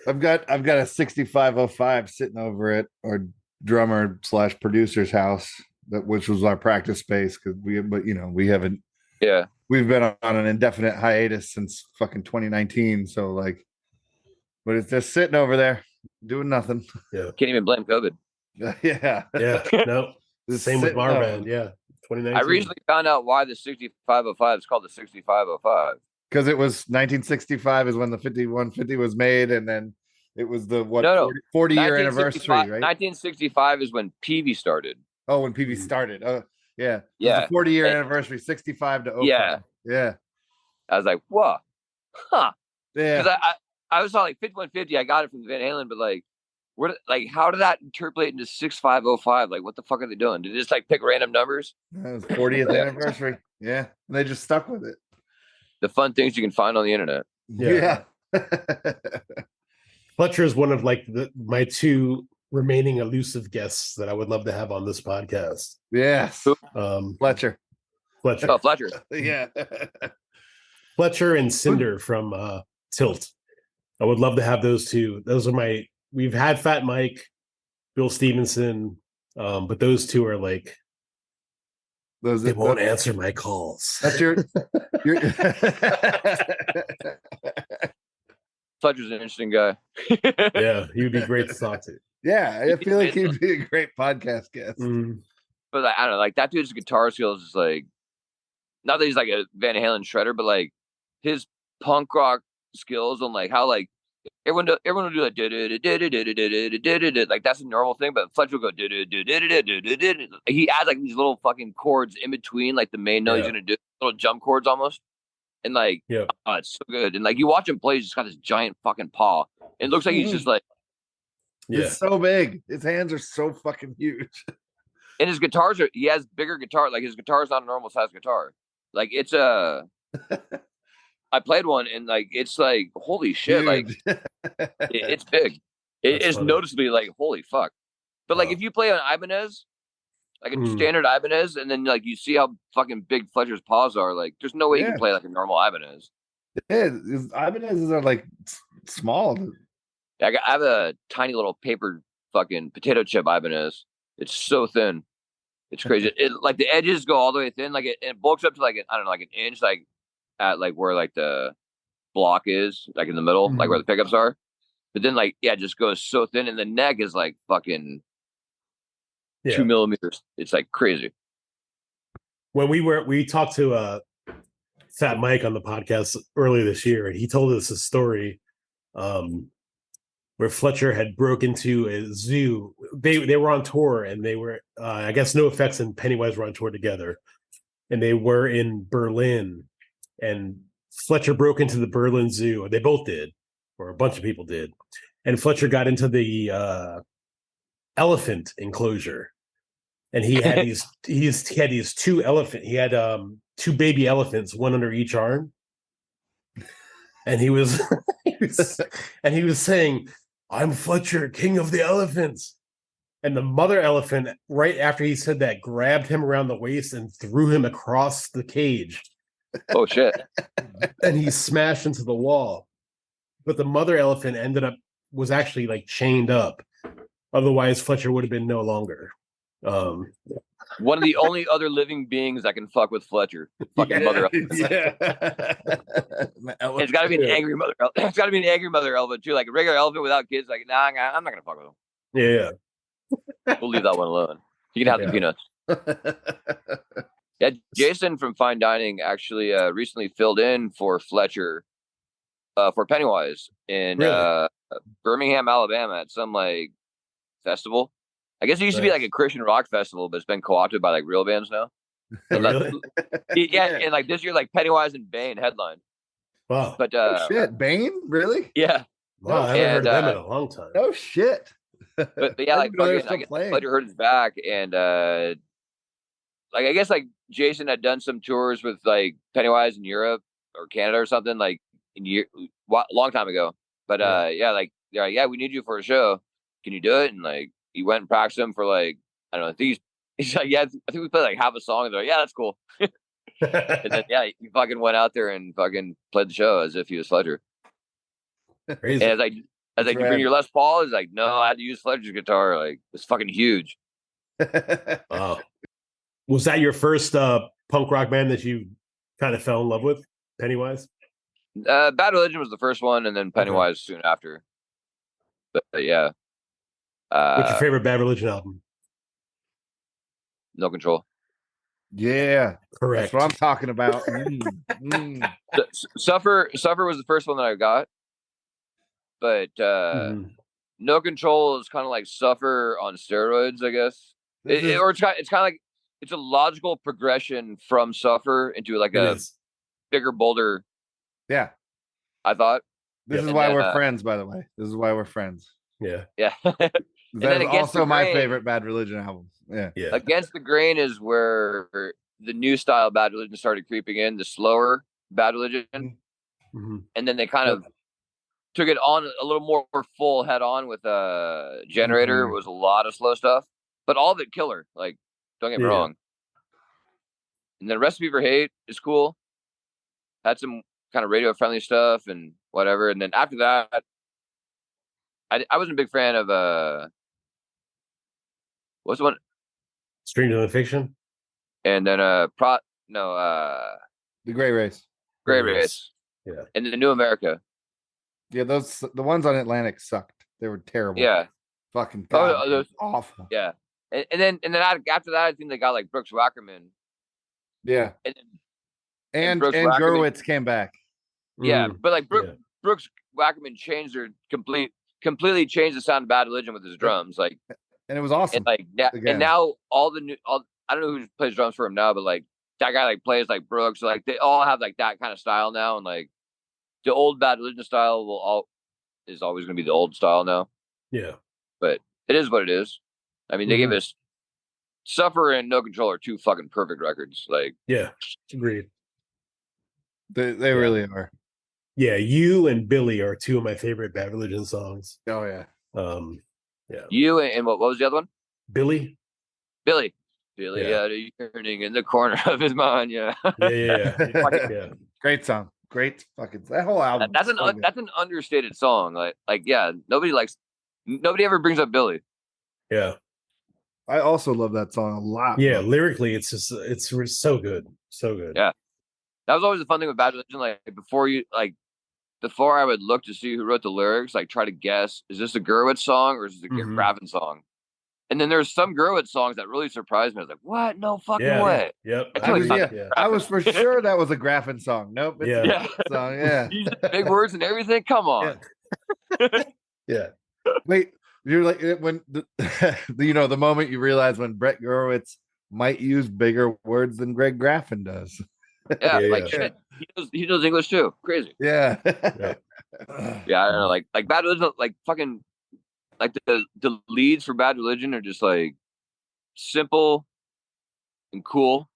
I've got a 6505 sitting over at our drummer / producer's house, which was our practice space because we haven't. Yeah, we've been on an indefinite hiatus since fucking 2019. So like, but it's just sitting over there doing nothing. Yeah, can't even blame COVID. Yeah, yeah. No, the same with our band. Yeah, 2019. I recently found out why the 6505 is called the 6505. Because it was 1965 is when the 5150 was made, and then it was the 40 year anniversary, right? 1965 is when PV started. Oh, when PV started. Oh, yeah. Yeah. The 40 year anniversary, 65 to 05. Yeah. Yeah. I was like, whoa. Huh. Yeah. Because I was like 5150, I got it from Van Halen, but like, how did that interpolate into 6505? Like, what the fuck are they doing? Did they just like pick random numbers? That was 40th anniversary. Yeah. And they just stuck with it. The fun things you can find on the internet. Yeah. Fletcher is one of like my two remaining elusive guests that I would love to have on this podcast. Yes. Fletcher. Oh, Fletcher. Yeah. Fletcher and Cinder from Tilt. I would love to have those two. Those are we've had Fat Mike, Bill Stevenson, but those two are like, they won't answer my calls. That's your Fletcher's an interesting guy. Yeah, he would be great to talk to. Yeah, I feel like he'd be a great podcast guest. But like, I don't know, like that dude's guitar skills is like, not that he's like a Van Halen shredder, but like his punk rock skills on like how like everyone will do like like that's a normal thing, but Fletcher will go he adds like these little fucking chords in between like the main note he's gonna do, little jump chords almost, and like it's so good. And like you watch him play, he's just got this giant fucking paw. It looks like he's just like it's so big. His hands are so fucking huge. And his guitars he has bigger guitar. Like his guitar is not a normal size guitar. Like it's I played one and like it's like holy shit, like it's big. It is noticeably like holy fuck. But like if you play on Ibanez, like a standard Ibanez, and then like you see how fucking big Fletcher's paws are, like there's no way you can play like a normal Ibanez. Yeah, Ibanez's are like small. I have a tiny little paper fucking potato chip Ibanez. It's so thin. It's crazy. It like the edges go all the way thin. Like it bulks up to like I don't know, like an inch, like at like where like the block is, like in the middle, like where the pickups are. But then like it just goes so thin, and the neck is like fucking 2 millimeters. It's like crazy. When we talked to Fat Mike on the podcast earlier this year, and he told us a story where Fletcher had broke into a zoo. They were on tour, and they were I guess No Effects and Pennywise were on tour together, and they were in Berlin, and Fletcher broke into the Berlin Zoo. They both did, or a bunch of people did, and Fletcher got into the elephant enclosure, and he had these two two baby elephants, one under each arm, and he was saying, "I'm Fletcher, king of the elephants." And the mother elephant, right after he said that, grabbed him around the waist and threw him across the cage. Oh shit. And he smashed into the wall. But the mother elephant was actually like chained up. Otherwise, Fletcher would have been no longer. One of the only other living beings that can fuck with Fletcher. Fucking mother elephant. It's gotta be an angry mother elephant. It's gotta be an angry mother elephant too. Like a regular elephant without kids, like, nah, I'm not gonna fuck with him. Yeah. We'll leave that one alone. You can have the peanuts. Yeah, Jason from Fine Dining actually recently filled in for Fletcher for Pennywise in Birmingham, Alabama at some like festival. I guess it used to be like a Christian rock festival, but it's been co-opted by like real bands now. Really? And like this year, like Pennywise and Bane headline. Wow. But shit, Bane? Really? Yeah. Wow, I haven't heard of them in a long time. No shit. But yeah, like fucking, Fletcher hurt his back, and like I guess like Jason had done some tours with like Pennywise in Europe or Canada or something like long time ago. But yeah, we need you for a show. Can you do it? And like he went and practiced him for like I don't know. I think he's like, yeah, I think we played like half a song, and they're like, yeah, that's cool. And then he fucking went out there and fucking played the show as if he was Fletcher. Crazy. And I was like, you bring your Les Paul? He's like, no, I had to use Fletcher's guitar. Like, it's fucking huge. Wow. Was that your first punk rock band that you kind of fell in love with, Pennywise? Bad Religion was the first one, and then Pennywise soon after. But yeah. What's your favorite Bad Religion album? No Control. Yeah, correct. That's what I'm talking about. Suffer was the first one that I got. But No Control is kind of like Suffer on steroids, I guess. Or it's kind of like it's a logical progression from Suffer into like a bigger, bolder. Yeah, I thought. This is why we're friends, by the way. This is why we're friends. Yeah. That is also my favorite Bad Religion album. Yeah. Against the Grain is where the new style Bad Religion started creeping in, the slower Bad Religion. Mm-hmm. And then they kind of took it on a little more full head on with Generator. It was a lot of slow stuff, but all of it killer. Like, don't get me wrong. And then Recipe for Hate is cool. Had some kind of radio friendly stuff and whatever. And then after that, I wasn't a big fan of what's the one? Strange Than Fiction. And then The Gray Race. Gray Race. Yeah. And then The New America. Yeah, the ones on Atlantic sucked. They were terrible. Yeah. Fucking God, those awful. Yeah. And then after that, I think they got like Brooks Wackerman. Yeah. And Brooks Gurwitz came back. Yeah, but like Brooks Wackerman completely changed the sound of Bad Religion with his drums, like, and it was awesome. And like, and now all I don't know who plays drums for him now, but like that guy like plays like Brooks, so, like they all have like that kind of style now, and like the old Bad Religion style is always going to be the old style now. Yeah, but it is what it is. I mean, they gave us Suffer and No Control are two fucking perfect records. Like, yeah, agreed. They really are. Yeah, You and Billy are two of my favorite Bad Religion songs. Oh yeah. You and what was the other one? Billy. Yeah, turning in the corner of his mind. Yeah. Yeah. Great song. great fucking that whole album. That's an understated song. Like yeah, nobody ever brings up Billy. Yeah. I also love that song a lot. Yeah, bro. lyrically, it's so good. So good. Yeah. That was always the fun thing with Bad Religion. Like before I would look to see who wrote the lyrics, like try to guess, is this a Gurwitz song or is this a Mhm. Graffin song? And then there's some Gurwitz songs that really surprised me. I was like, what? No fucking Yeah. way. Yep. I totally thought Yeah. I was for sure that was a Graffin song. Nope. It's Yeah. a Yeah. Graffin song. Yeah. Using big words and everything. Come on. Yeah. Wait, you're like when the moment you realize when Brett Gurewitz might use bigger words than Greg Graffin does. Yeah, Yeah, like yeah. shit. He knows English too. Crazy. Yeah. Yeah, I don't know. Like Bad Religion, like fucking, like the leads for Bad Religion are just like simple and cool.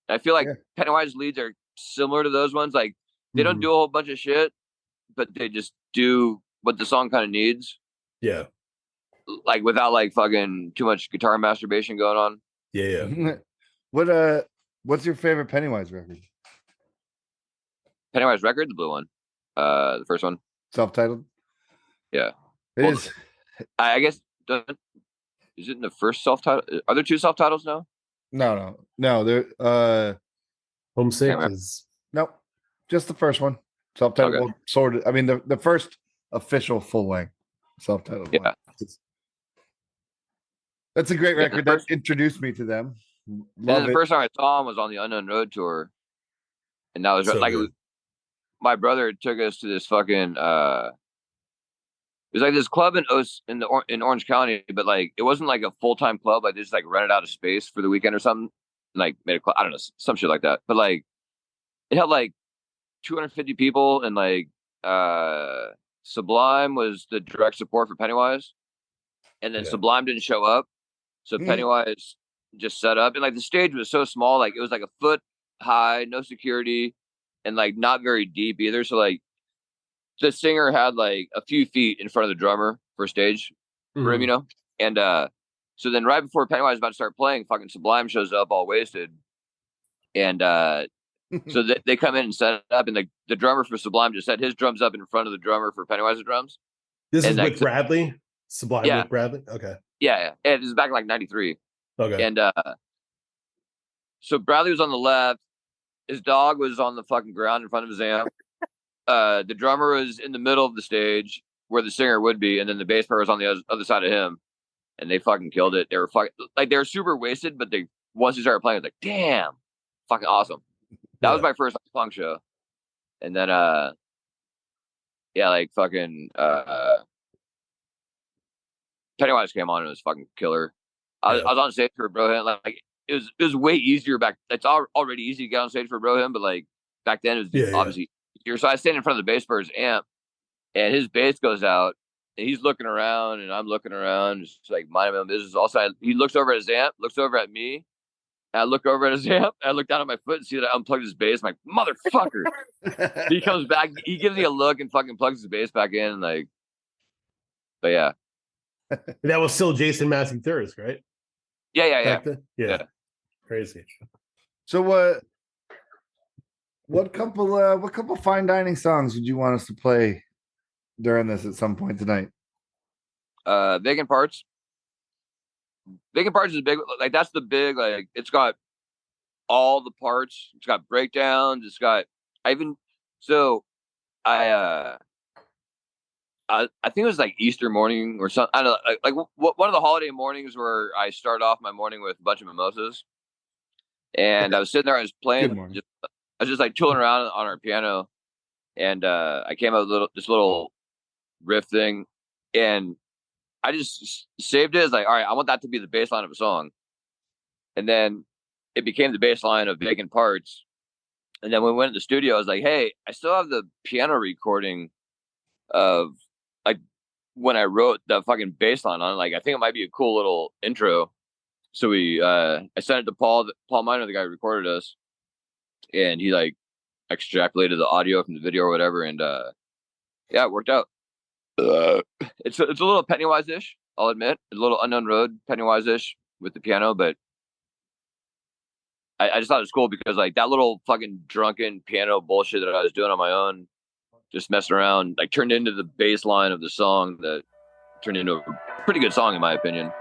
And I feel like Yeah. Pennywise leads are similar to those ones. Like they don't Mhm. do a whole bunch of shit, but they just do what the song kind of needs. Yeah. Like without like fucking too much guitar masturbation going on. Yeah. Yeah. What's your favorite Pennywise record? Pennywise record, the blue one, the first one. Self-titled? Yeah, It Well, is. I guess. Is it in the first self-title? Are there two self-titles now? No. There Homesick Emmer. is nope. Just the first one. Self-titled. Okay. Well, sort of. I mean the first official full-length self-titled Yeah. one. That's a great Yeah, the record. first- That introduced me to them. And Love then the it. first time I saw him was on the Unknown Road tour, and that was So like good. my brother took us to this fucking. It was like this club in Orange County, but like it wasn't like a full-time club. Like they just like rented out a space for the weekend or something. Like made a club, I don't know, some shit like that. But like it had like 250 people, and like Sublime was the direct support for Pennywise, and then Yeah. Sublime didn't show up, so Mm. Pennywise just set up, and like the stage was so small, like it was like a foot high, no security, and like not very deep either. So like the singer had like a few feet in front of the drummer for stage room, Mhm. you know, and so then right before Pennywise was about to start playing, fucking Sublime shows up all wasted, and so they come in and set it up, and the drummer for Sublime just set his drums up in front of the drummer for Pennywise's drums. This And is like- with Bradley. Sublime Yeah. with Bradley. Okay. Yeah, and this is back in like '93, Okay. and so Bradley was on the left, his dog was on the fucking ground in front of his amp. The drummer was in the middle of the stage where the singer would be, and then the bass player was on the other side of him, and they fucking killed it. They were they were super wasted, but once they started playing, it was like, damn, fucking awesome. That was Yeah. my first punk show, and then yeah, like fucking Pennywise came on and it was fucking killer. I was on stage for Brohim. Like it was way easier back. It's already easy to get on stage for Brohim, but like back then it was obviously easier. So I stand in front of the bass player's amp, and his bass goes out, and he's looking around, and I'm looking around, just like minding my own business. Also, he looks over at his amp, looks over at me. And I look over at his amp, and I look down at my foot and see that I unplugged his bass. I'm like, motherfucker. He comes back, he gives me a look and fucking plugs his bass back in, and like, but yeah. That was still Jason Massey Thirst, right? Yeah. Back then? Yeah. Yeah. Crazy. So what couple fine dining songs would you want us to play during this at some point tonight? Vacant Parts. Vacant Parts is big. Like that's the big. Like it's got all the parts. It's got breakdowns. It's got. I think it was like Easter morning or something. I don't know. Like one of the holiday mornings where I start off my morning with a bunch of mimosas, and I was sitting there. I was playing. Good morning. I was just like tooling around on our piano, and I came up with this little riff thing, and I just saved it as like, all right, I want that to be the bass line of a song. And then it became the bass line of Vacant Parts. And then when we went to the studio, I was like, hey, I still have the piano recording of like when I wrote the fucking bass line on it. Like, I think it might be a cool little intro. So I sent it to Paul Miner, the guy who recorded us. And he like extrapolated the audio from the video or whatever. And yeah, it worked out. It's a little Pennywise-ish, I'll admit. A little Unknown Road Pennywise-ish with the piano, but I just thought it was cool because like that little fucking drunken piano bullshit that I was doing on my own, just messing around, like turned into the bass line of the song that turned into a pretty good song in my opinion.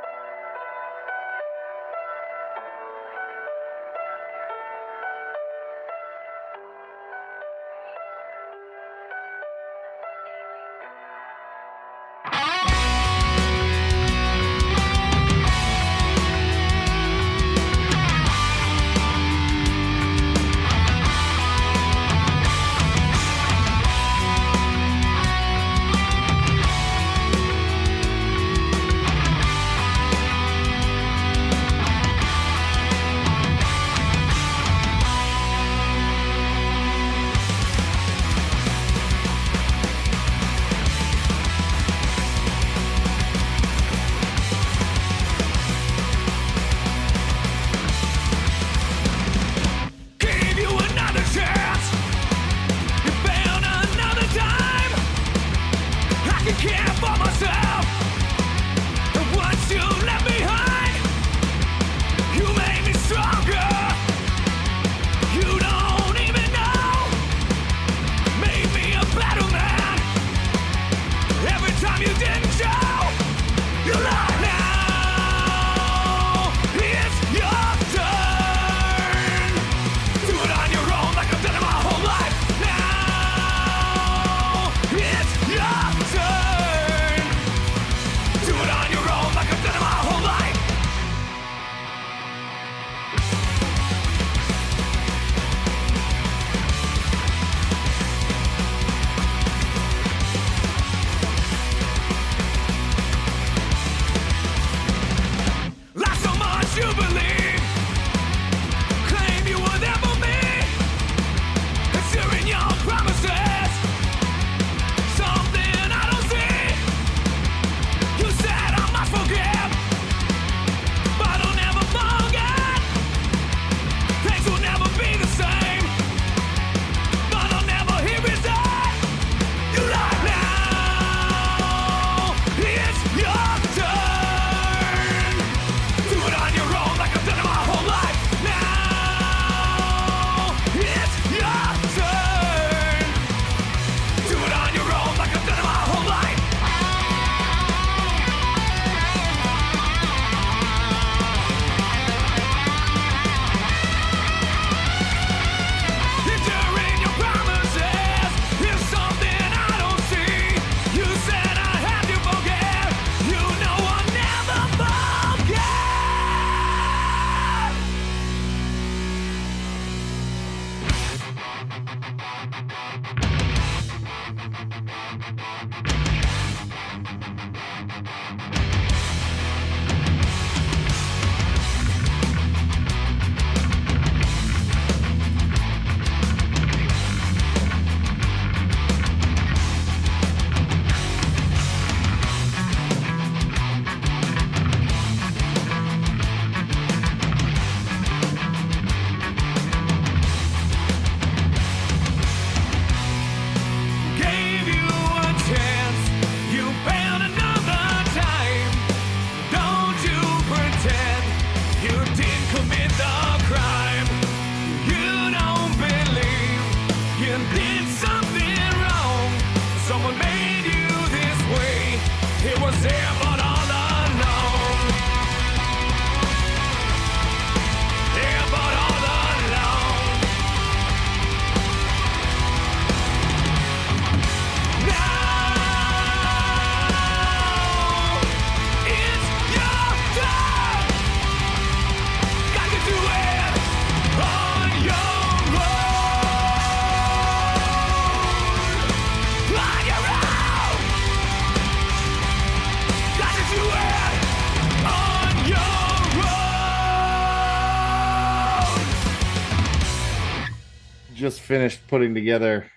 Just finished putting together,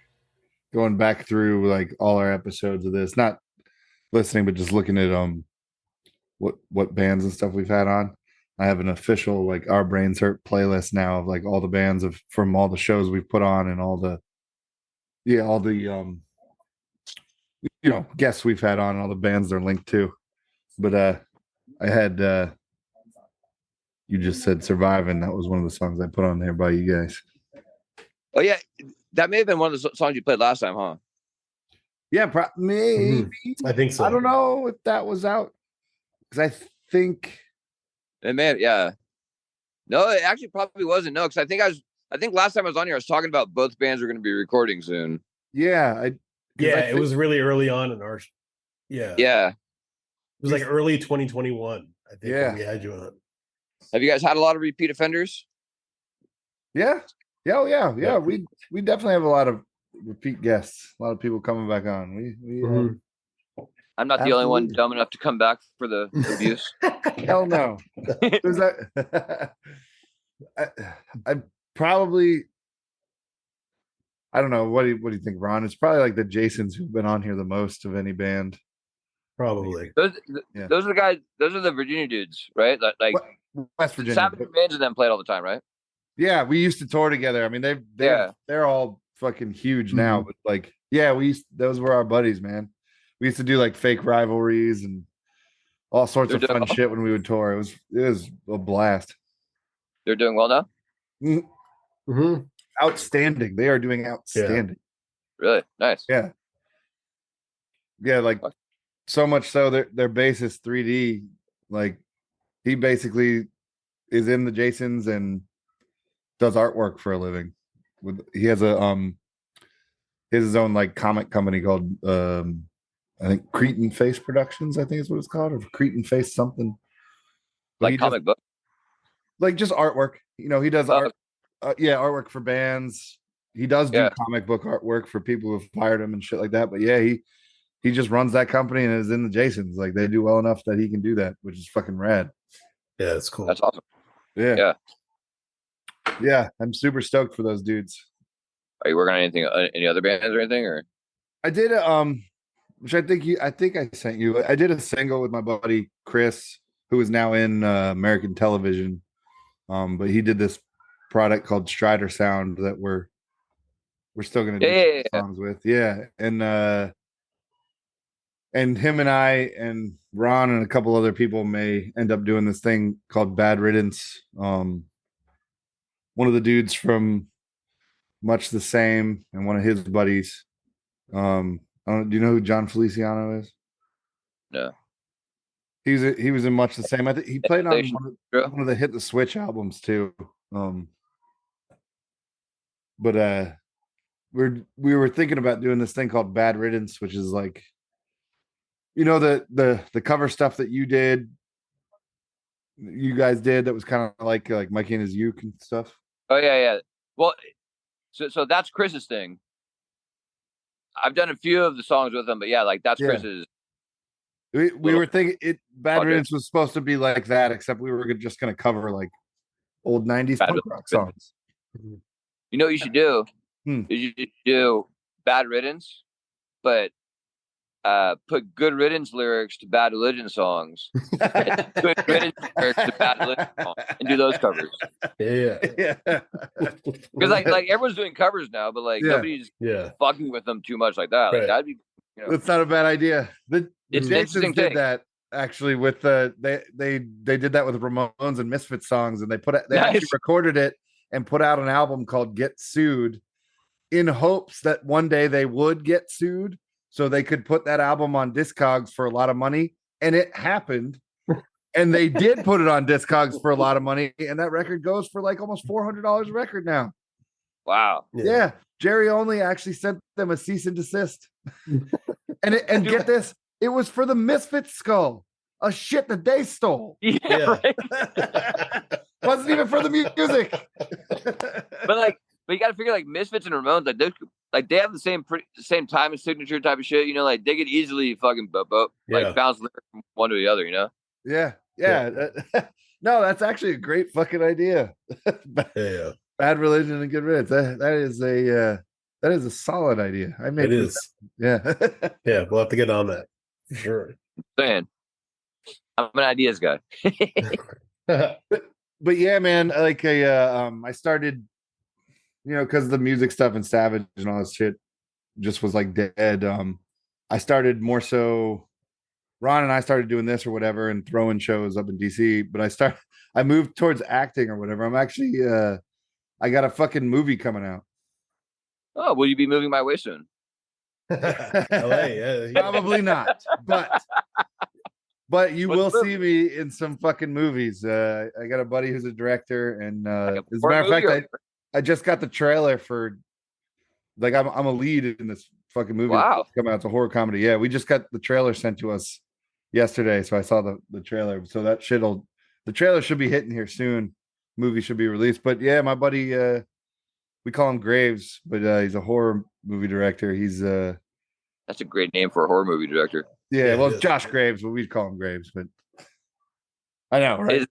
going back through like all our episodes of this, not listening, but just looking at what bands and stuff we've had on. I have an official like Our Brains Hurt playlist now of like all the bands of from all the shows we've put on and all the guests we've had on and all the bands they're linked to. But I had you just said "Surviving." That was one of the songs I put on there by you guys. Oh yeah, that may have been one of the songs you played last time, huh? Yeah, maybe. I think so. I don't know if that was out because I think It may have, yeah. No, it actually probably wasn't. No, because I think last time I was on here, I was talking about both bands are going to be recording soon. yeah, it was really early on in our. Yeah, Yeah. it was like early 2021. I think when we had you on. Have you guys had a lot of repeat offenders? Yeah. We definitely have a lot of repeat guests. A lot of people coming back on. I'm not the only one dumb enough to come back for the abuse. Hell no. Who's that? I probably. I don't know. What do you think, Ron? It's probably like the Jasons who've been on here the most of any band. Probably. Those are the guys. Those are the Virginia dudes, right? Like West Virginia. Savage bands of them played all the time, right? Yeah, we used to tour together. I mean, they're all fucking huge now. But like, yeah, those were our buddies, man. We used to do like fake rivalries and all sorts of fun shit when we would tour. It was a blast. They're doing well now. Mm-hmm. Outstanding. They are doing outstanding. Yeah. Really nice. Yeah. Like so much so their bassist 3D, like he basically is in the Jasons and does artwork for a living. He has his own like comic company called I think Cretan Face Productions, I think is what it's called, or Cretan Face something. But like comic book. Like just artwork. He does art. Artwork for bands. He does do comic book artwork for people who've hired him and shit like that. But yeah, he just runs that company and is in the Jasons. Like they do well enough that he can do that, which is fucking rad. Yeah, that's cool. That's awesome. Yeah. I'm super stoked for those dudes. Are you working on any other bands or anything? Or I did which I think I sent you. I did a single with my buddy Chris, who is now in American television. But he did this product called Strider Sound that we're still gonna do songs with. Yeah. And him and I and Ron and a couple other people may end up doing this thing called Bad Riddance. One of the dudes from Much the Same and one of his buddies. Do you know who John Feliciano is? No. He was in Much the Same. I think he played on one of the Hit the Switch albums too. But we were thinking about doing this thing called Bad Riddance, which is like, the cover stuff that you guys did that was kind of like Mikey and his Uke and stuff. Oh yeah. Well, so that's Chris's thing. I've done a few of the songs with him, but yeah, like that's Chris's. We were thinking Bad Riddance was supposed to be like that, except we were just going to cover like old 90s punk rock songs. You know what you should do? You should do Bad Riddance, but put Good Riddance lyrics to Bad Religion songs. Good Riddance lyrics to Bad Religion songs, and do those covers. Yeah. Because like everyone's doing covers now, but like nobody's fucking with them too much like that. Like that'd be. That's not a bad idea. The Jasons did that actually with they did that with Ramones and Misfits songs, and they actually recorded it and put out an album called Get Sued in hopes that one day they would get sued so they could put that album on Discogs for a lot of money. And it happened. And they did put it on Discogs for a lot of money. And that record goes for like almost $400 a record now. Wow. Yeah. Jerry Only actually sent them a cease and desist. and get this, it was for the Misfits skull, a shit that they stole. Yeah. Right? Wasn't even for the music. But you got to figure like Misfits and Ramones, they have the same time and signature type of shit. Like they could easily fucking bounce from one to the other. Yeah. No, that's actually a great fucking idea. Bad Religion and Good Riddance. That is a solid idea. I made it. Yeah. Yeah, we'll have to get on that. Sure. Saying, I'm an ideas guy. But yeah, man, like I started, because the music stuff and Savage and all this shit just was like dead. I started more so. Ron and I started doing this or whatever and throwing shows up in DC, but I moved towards acting or whatever. I'm actually I got a fucking movie coming out. Oh, will you be moving my way soon? LA, yeah. Probably not, but you What's will the see me in some fucking movies. I got a buddy who's a director, and Like a as a horror matter of fact, movie I just got the trailer for like I'm a lead in this fucking movie. Wow. That's coming out. It's a horror comedy. Yeah, we just got the trailer sent to us yesterday, so I saw the trailer. So the trailer should be hitting here soon. Movie should be released. But yeah, my buddy, we call him Graves, but he's a horror movie director. He's That's a great name for a horror movie director. yeah, well, it it's is. Josh Graves, but we call him Graves. But I know, right? Is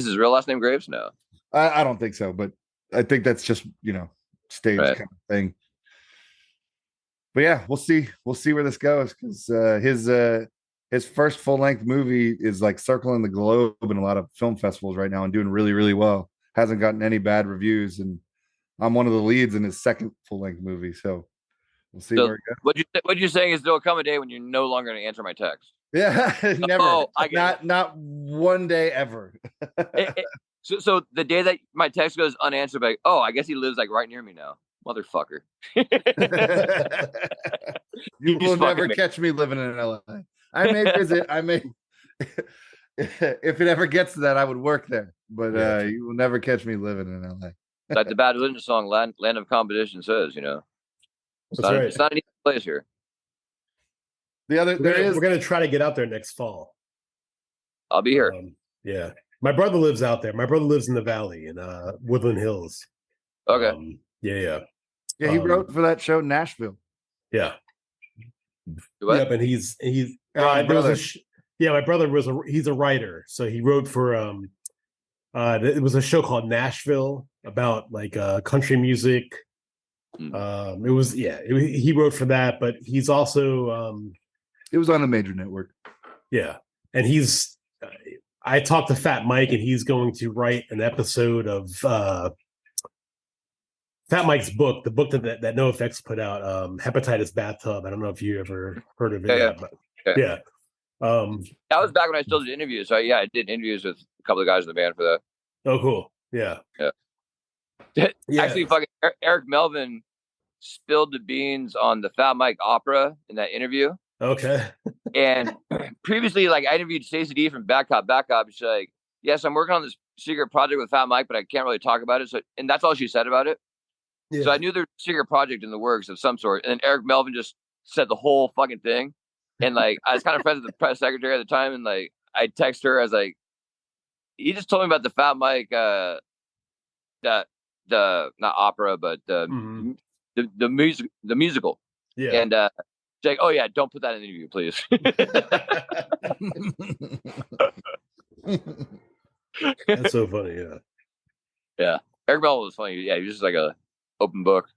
his real last name Graves? No. I don't think so, but I think that's just stage Right. kind of thing. But yeah, we'll see. We'll see where this goes because his first full length movie is like circling the globe in a lot of film festivals right now and doing really, really well. Hasn't gotten any bad reviews, and I'm one of the leads in his second full length movie. So we'll see So where it goes. what you're saying is there'll come a day when you're no longer going to answer my text. Yeah, never. Oh, I get not one day ever. So the day that my text goes unanswered, like, oh, I guess he lives like right near me now, motherfucker. You He's will never fucking me. catch me living in LA. I may visit. I may, if it ever gets to that, I would work there. But Yeah. you will never catch me living in LA. Like the Bad Religion song, Land of Competition says, it's That's not, right. it's not an easy place here. The other We're gonna try to get out there next fall. I'll be here. Yeah, my brother lives out there. My brother lives in the valley in Woodland Hills. Okay. Yeah. Yeah, he wrote for that show Nashville. Yeah. What? Yep, and he's my there was brother. my brother he's a writer, so he wrote for it was a show called Nashville about like country music. He wrote for that, but he's also It was on a major network. yeah, and I talked to Fat Mike, and he's going to write an episode of Fat Mike's book, the book that NoFX put out, Hepatitis Bathtub. I don't know if you ever heard of it. Yeah. But Yeah. yeah. That was back when I still did interviews. So yeah, I did interviews with a couple of guys in the band for that. Oh, cool. Yeah. Yeah. Actually, fucking Eric Melvin spilled the beans on the Fat Mike opera in that interview. Okay. And previously, like I interviewed Stacey D from Back Cop. She's like, yes, I'm working on this secret project with Fat Mike, but I can't really talk about it. So, and that's all she said about it. Yeah. So I knew there's a secret project in the works of some sort. And then Eric Melvin just said the whole fucking thing. And like, I was kind of friends with the press secretary at the time. And like, I text her, I was like, he just told me about the Fat Mike, the not opera, but the musical. Yeah. And she's like, oh yeah, don't put that in the interview, please. That's so funny. Yeah. Yeah. Eric Melvin was funny. Yeah, he was just like a open book.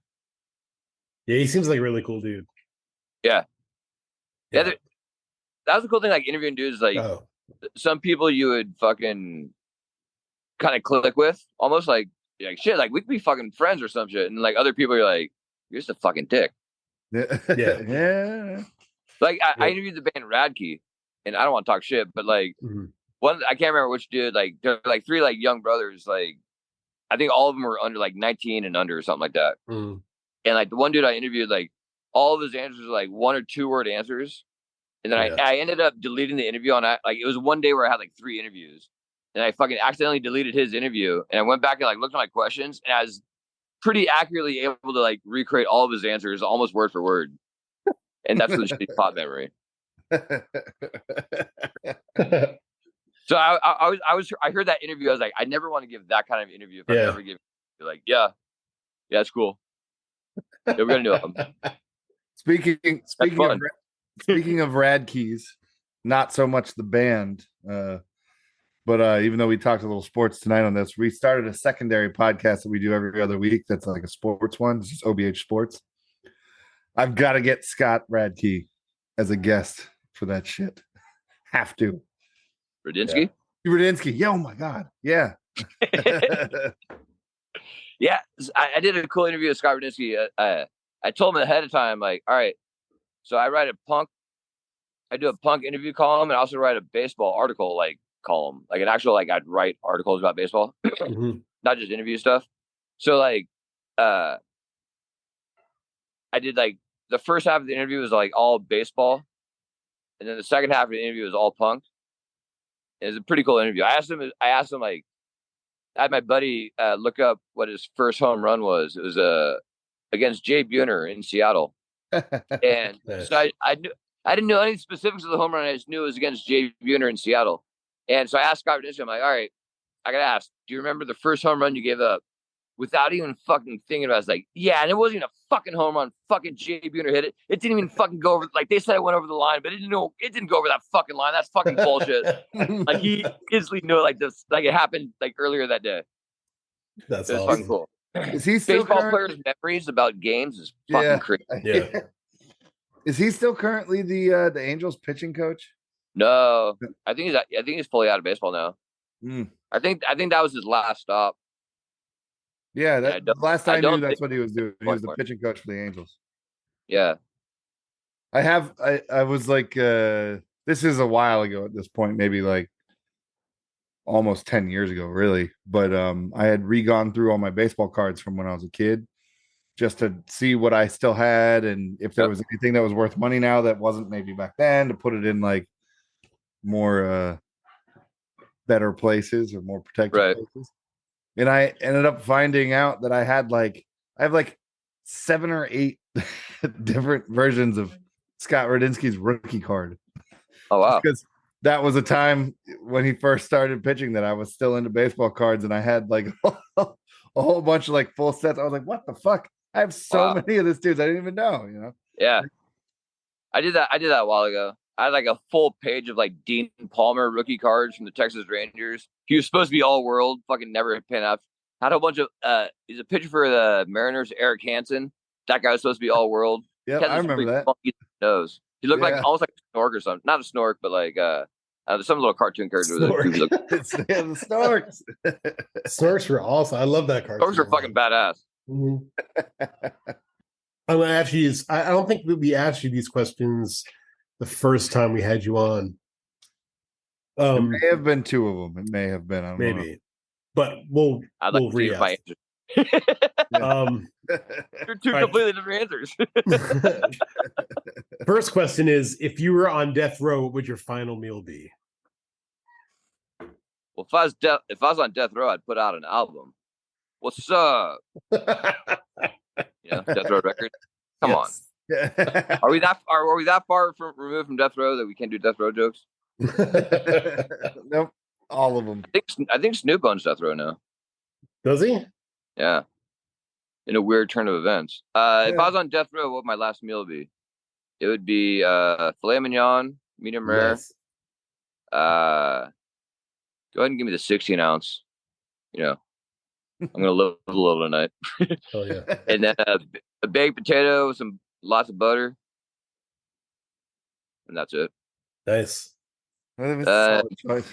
Yeah. He seems like a really cool dude. Yeah. Yeah. That was the cool thing, like interviewing dudes, like some people you would fucking kind of click with, almost like shit, like we could be fucking friends or some shit. And like other people, you're like, you're just a fucking dick. Yeah. Like I interviewed the band Radkey, and I don't want to talk shit, but like one, I can't remember which dude. Like they're like three like young brothers. Like I think all of them were under like 19 and under or something like that. And like the one dude I interviewed, like all of his answers were like 1 or 2 word answers. And then I ended up deleting the interview on like it was one day where I had like 3 interviews, and I fucking accidentally deleted his interview. And I went back and like looked at my questions, and I was pretty accurately able to like recreate all of his answers almost word for word. And that's the shitty pot memory. So I heard that interview. I was like, I never want to give that kind of interview. If I ever give, like, yeah, it's cool. Yeah, we're gonna do it. Speaking of Rad Keys, not so much the band, but even though we talked a little sports tonight on this, we started a secondary podcast that we do every other week. That's like a sports one. It's just OBH Sports. I've got to get Scott Radke as a guest for that shit. Have to. Rudinsky? Rudinsky. Yeah, oh my God. Yeah. Yeah. I did a cool interview with Scott Rudinsky. I told him ahead of time, like, all right, so I do a punk interview column, and I also write a baseball article like column, like an actual like I'd write articles about baseball, Mhm. not just interview stuff. So like I did like the first half of the interview was like all baseball, and then the second half of the interview was all punk. It was a pretty cool interview. I asked him like I had my buddy look up what his first home run was. It was against Jay Buhner in Seattle. And Nice. so I didn't know any specifics of the home run. I just knew it was against Jay Buhner in Seattle. And so I asked Scott Rudinski, I'm like, all right, I gotta ask, do you remember the first home run you gave up? Without even fucking thinking about it, I was like, yeah, and it wasn't even a fucking home run. Fucking Jay Buhner hit it. It didn't even fucking go over. Like they said, it went over the line, but it didn't go over that fucking line. That's fucking bullshit. Like he instantly knew like this, like it happened like earlier that day. That's It was awesome. fucking cool. Is he still Baseball current- players' memories about games is fucking crazy. Yeah. Is he still currently the Angels pitching coach? No, I think he's fully out of baseball now. Mm. I think that was his last stop. Yeah, I don't- last I I knew, don't that's think- what he was doing. He was the Point. pitching coach for the Angels. Yeah. I was like, this is a while ago at this point, maybe like almost 10 years ago, really. But I had re-gone through all my baseball cards from when I was a kid just to see what I still had and if there was anything that was worth money now that wasn't maybe back then, to put it in like more better places or more protected places. And I ended up finding out that I have like 7 or 8 different versions of Scott Rudinski's rookie card. Oh wow. Because that was a time when he first started pitching that I was still into baseball cards, and I had like a whole bunch of like full sets. I was like, what the fuck? I have so many of this dudes I didn't even know, you know? Yeah. I did that a while ago. I had like a full page of like Dean Palmer rookie cards from the Texas Rangers. He was supposed to be all world, fucking never pan out. Had a bunch of he's a pitcher for the Mariners, Eric Hansen. That guy was supposed to be all world. Yeah, I remember that. Funky nose. He looked like almost like a snork or something. Not a snork, but like some little cartoon character with the Snorks. Snorks were awesome. I love that card. Snorks are fucking badass. Mhm. I'm gonna ask you this. I don't think we asked you these questions the first time we had you on. It may have been 2 of them. It may have been. I don't know. Maybe, but we'll I'd like we'll to see if my re-ask. They're 2 All right. completely different answers. First question is: if you were on death row, what would your final meal be? Well, if I was on death row, I'd put out an album. What's up? Death Row Records. Come on. Are we that far removed from death row that we can't do death row jokes? Nope. All of them. I think Snoop owns death row now. Does he? Yeah. In a weird turn of events. If I was on death row, what would my last meal be? It would be filet mignon, medium rare. Nice. Go ahead and give me the 16 ounce. I'm gonna live a little tonight. Oh yeah. And then a baked potato, lots of butter, and that's it. Nice. Solid choice.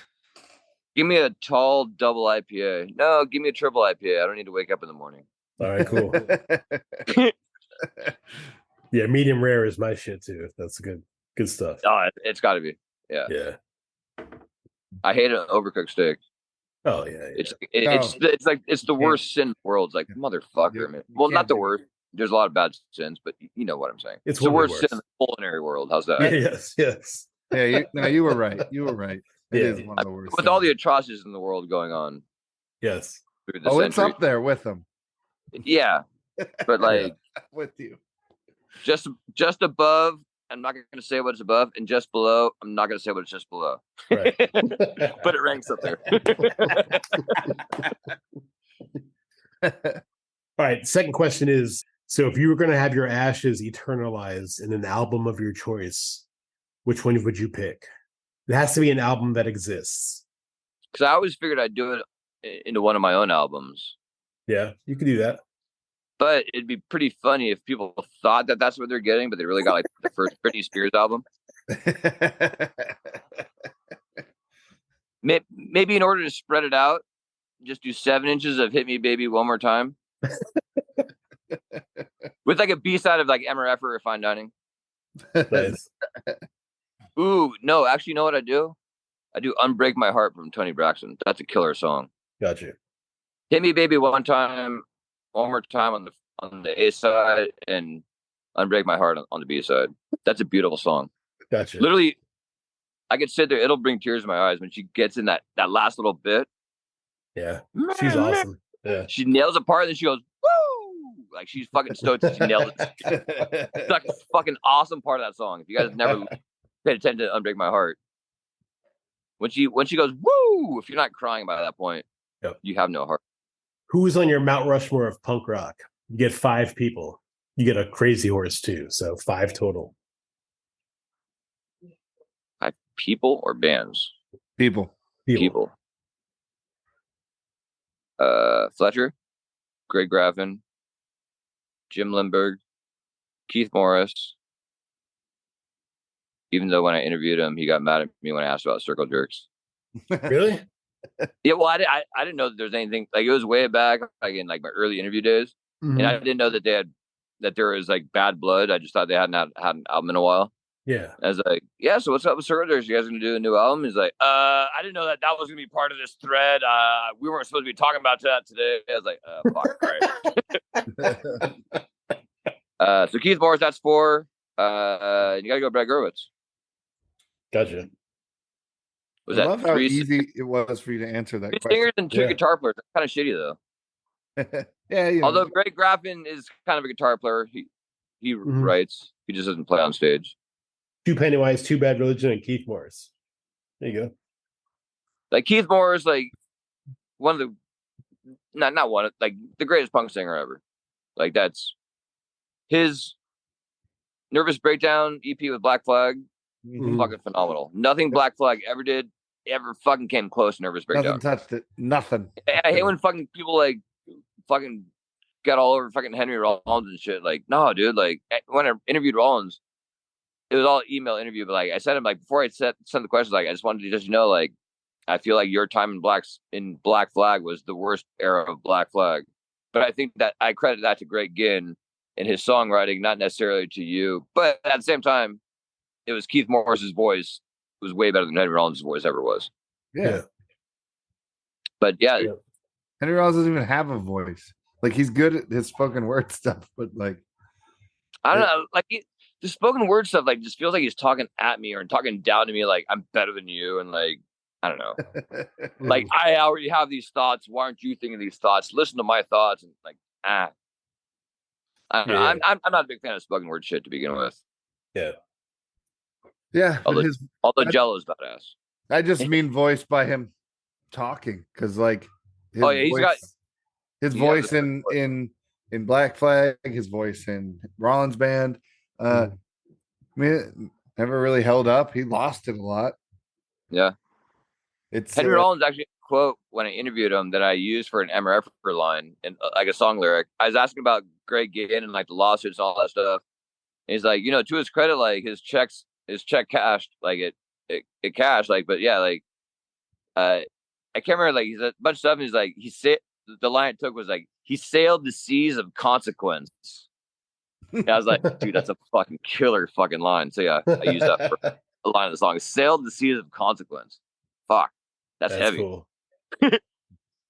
Give me a tall double IPA. No, give me a triple IPA. I don't need to wake up in the morning. All right, cool. Yeah, medium rare is my shit too. That's good stuff. Oh, it's got to be. Yeah. Yeah. I hate an overcooked steak. Oh yeah. It's the worst sin in the world. It's like motherfucker, man. Well, not the worst. There's a lot of bad sins, but you know what I'm saying. It's the one of worst the sin in the culinary world. How's that? Yes. Yeah, you were right. You were right. It is one of the worst. With all the atrocities in the world going on. Yes. Through the it's centuries. up there with them. Yeah, but like with you, just above. I'm not going to say what it's above, and just below. I'm not going to say what it's just below. Right. But it ranks up there. All right. Second question is: so, if you were going to have your ashes eternalized in an album of your choice, which one would you pick? It has to be an album that exists. Because I always figured I'd do it into one of my own albums. Yeah, you could do that. But it'd be pretty funny if people thought that that's what they're getting, but they really got like the first Britney Spears album. Maybe in order to spread it out, just do 7 inches of "Hit Me Baby One More Time" with like a B-side of like Emmer, Effer, or Fine Dining. Nice. Ooh, no, actually, you know what I do? I do "Unbreak My Heart" from Tony Braxton. That's a killer song. Gotcha. "Hit Me Baby" one more time on the A side, and "Unbreak My Heart" on the B side. That's a beautiful song. Gotcha. Literally, I could sit there; it'll bring tears to my eyes when she gets in that last little bit. Yeah, she's awesome. Yeah, She nails a part, and then she goes, "Woo!" Like she's fucking stoked. She nailed it. It's like a fucking awesome part of that song. If you guys never paid attention to "Unbreak My Heart," when she goes, "Woo!" If you're not crying by that point, you have no heart. Who's on your Mount Rushmore of punk rock? You get 5 people. You get a Crazy Horse too, so 5 total. 5 people or bands? People. Fletcher, Greg Graffin, Jim Lindberg, Keith Morris. Even though when I interviewed him, he got mad at me when I asked about Circle Jerks. Really? Yeah, well, I didn't know that there's anything, like, it was way back, like in like my early interview days, and I didn't know that there was like Bad Blood. I just thought they hadn't had an album in a while. Yeah. I was like, yeah, so what's up with Circle Jerks? You guys gonna do a new album? He's like, I didn't know that was gonna be part of this thread. We weren't supposed to be talking about that today. I was like, fuck, all right. So Keith Morris, that's 4. You gotta go Brad Gurwitz. Gotcha. I love how easy it was for you to answer that 3 question. singers and 2 guitar players. That's kind of shitty though. Yeah. Although Greg Graffin is kind of a guitar player. He writes. He just doesn't play on stage. 2 Pennywise, 2 Bad Religion, and Keith Morris. There you go. Like Keith Morris, like one of the not one, like the greatest punk singer ever. Like that's his Nervous Breakdown EP with Black Flag. Fucking phenomenal. Nothing Black Flag ever fucking came close to Nervous Breakdown. Nothing touched it. Nothing. And I hate when fucking people like fucking got all over fucking Henry Rollins and shit. Like, no, dude. Like when I interviewed Rollins, it was all email interview, but like I said him, like before I sent the questions, like I just wanted to just know, like, I feel like your time in Black Flag was the worst era of Black Flag. But I think that I credit that to Greg Ginn and his songwriting, not necessarily to you. But at the same time, it was Keith Morris's voice was way better than Henry Rollins' voice ever was. Yeah. But yeah. Henry Rollins doesn't even have a voice. Like he's good at his spoken word stuff, but like I don't know, like the spoken word stuff, like just feels like he's talking at me or talking down to me, like I'm better than you, and like I don't know, like I already have these thoughts. Why aren't you thinking these thoughts? Listen to my thoughts, and like I don't know. I'm not a big fan of spoken word shit to begin with. Yeah. Although Jello's badass. I just mean voice by him talking, because like his his voice in Black Flag, his voice in Rollins Band. I mean, it never really held up. He lost it a lot. Yeah. It's Henry Rollins actually quote when I interviewed him that I used for an Emmer Effer line and like a song lyric. I was asking about Greg Ginn and like the lawsuits and all that stuff. And he's like, to his credit, like his check cashed, like it cashed, like, but yeah, like I can't remember, like he said a bunch of stuff, and he's like, the line it took was like, he sailed the seas of consequence. And I was like, dude, that's a fucking killer fucking line. So yeah, I used that for a line of the song. Sailed the seas of consequence. Fuck. That's heavy. Cool.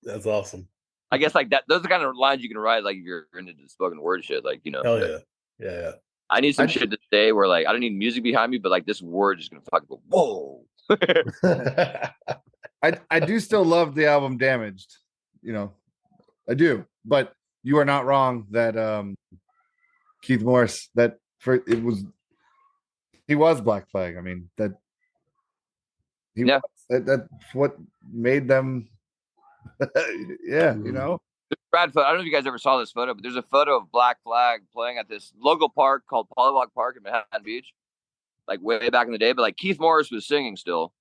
That's awesome. I guess like that, those are the kind of lines you can write, like if you're into the spoken word shit, like, Hell yeah. Yeah. I need some shit to say where like I don't need music behind me, but like this word is gonna fucking go, whoa. I do still love the album Damaged. I do, but you are not wrong that Keith Morris, he was Black Flag. I mean that's what made them Bradfoot, I don't know if you guys ever saw this photo, but there's a photo of Black Flag playing at this local park called Polywalk Park in Manhattan Beach, like way back in the day. But like Keith Morris was singing still.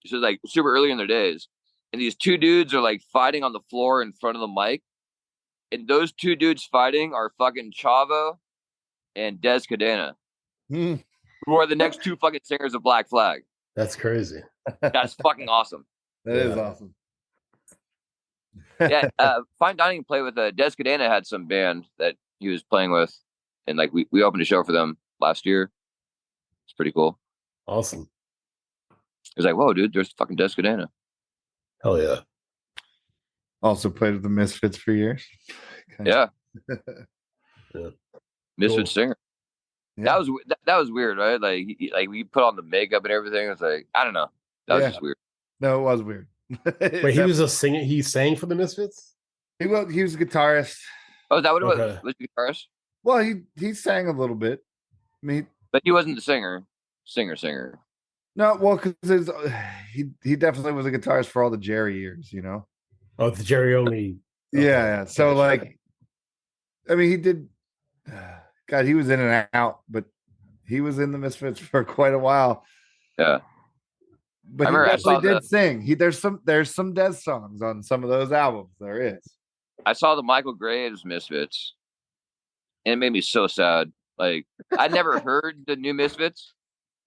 This was like super early in their days. And these 2 dudes are like fighting on the floor in front of the mic. And those 2 dudes fighting are fucking Chavo and Des Cadena, who are the next 2 fucking singers of Black Flag. That's crazy. That's fucking awesome. That is awesome. Yeah, Fine Dining play with Des Cadena had some band that he was playing with, and like we opened a show for them last year. It's pretty cool. Awesome. was like, whoa, dude, there's fucking Descadena. Hell yeah. Also played with the Misfits for years. Yeah. Yeah. Misfit Cool. singer. Yeah. That was weird, right? Like we put on the makeup and everything. It's like, I don't know. That was Yeah. just weird. No, it was weird. Wait, he was a singer. He sang for the Misfits. He was a guitarist. Oh, is that what it was? Okay. Was he guitarist? Well, he sang a little bit. I mean, But he wasn't the singer. Singer. no, well, because he definitely was a guitarist for all the Jerry years, you know. Oh, the Jerry only. Yeah. So Gotcha. like, I mean, he did. God, he was in and out, but he was in the Misfits for quite a while. Yeah. But I he remember I definitely saw did sing. There's some Des songs on some of those albums. There is. I saw the Michael Graves Misfits, and it made me so sad. Like I never heard the new Misfits.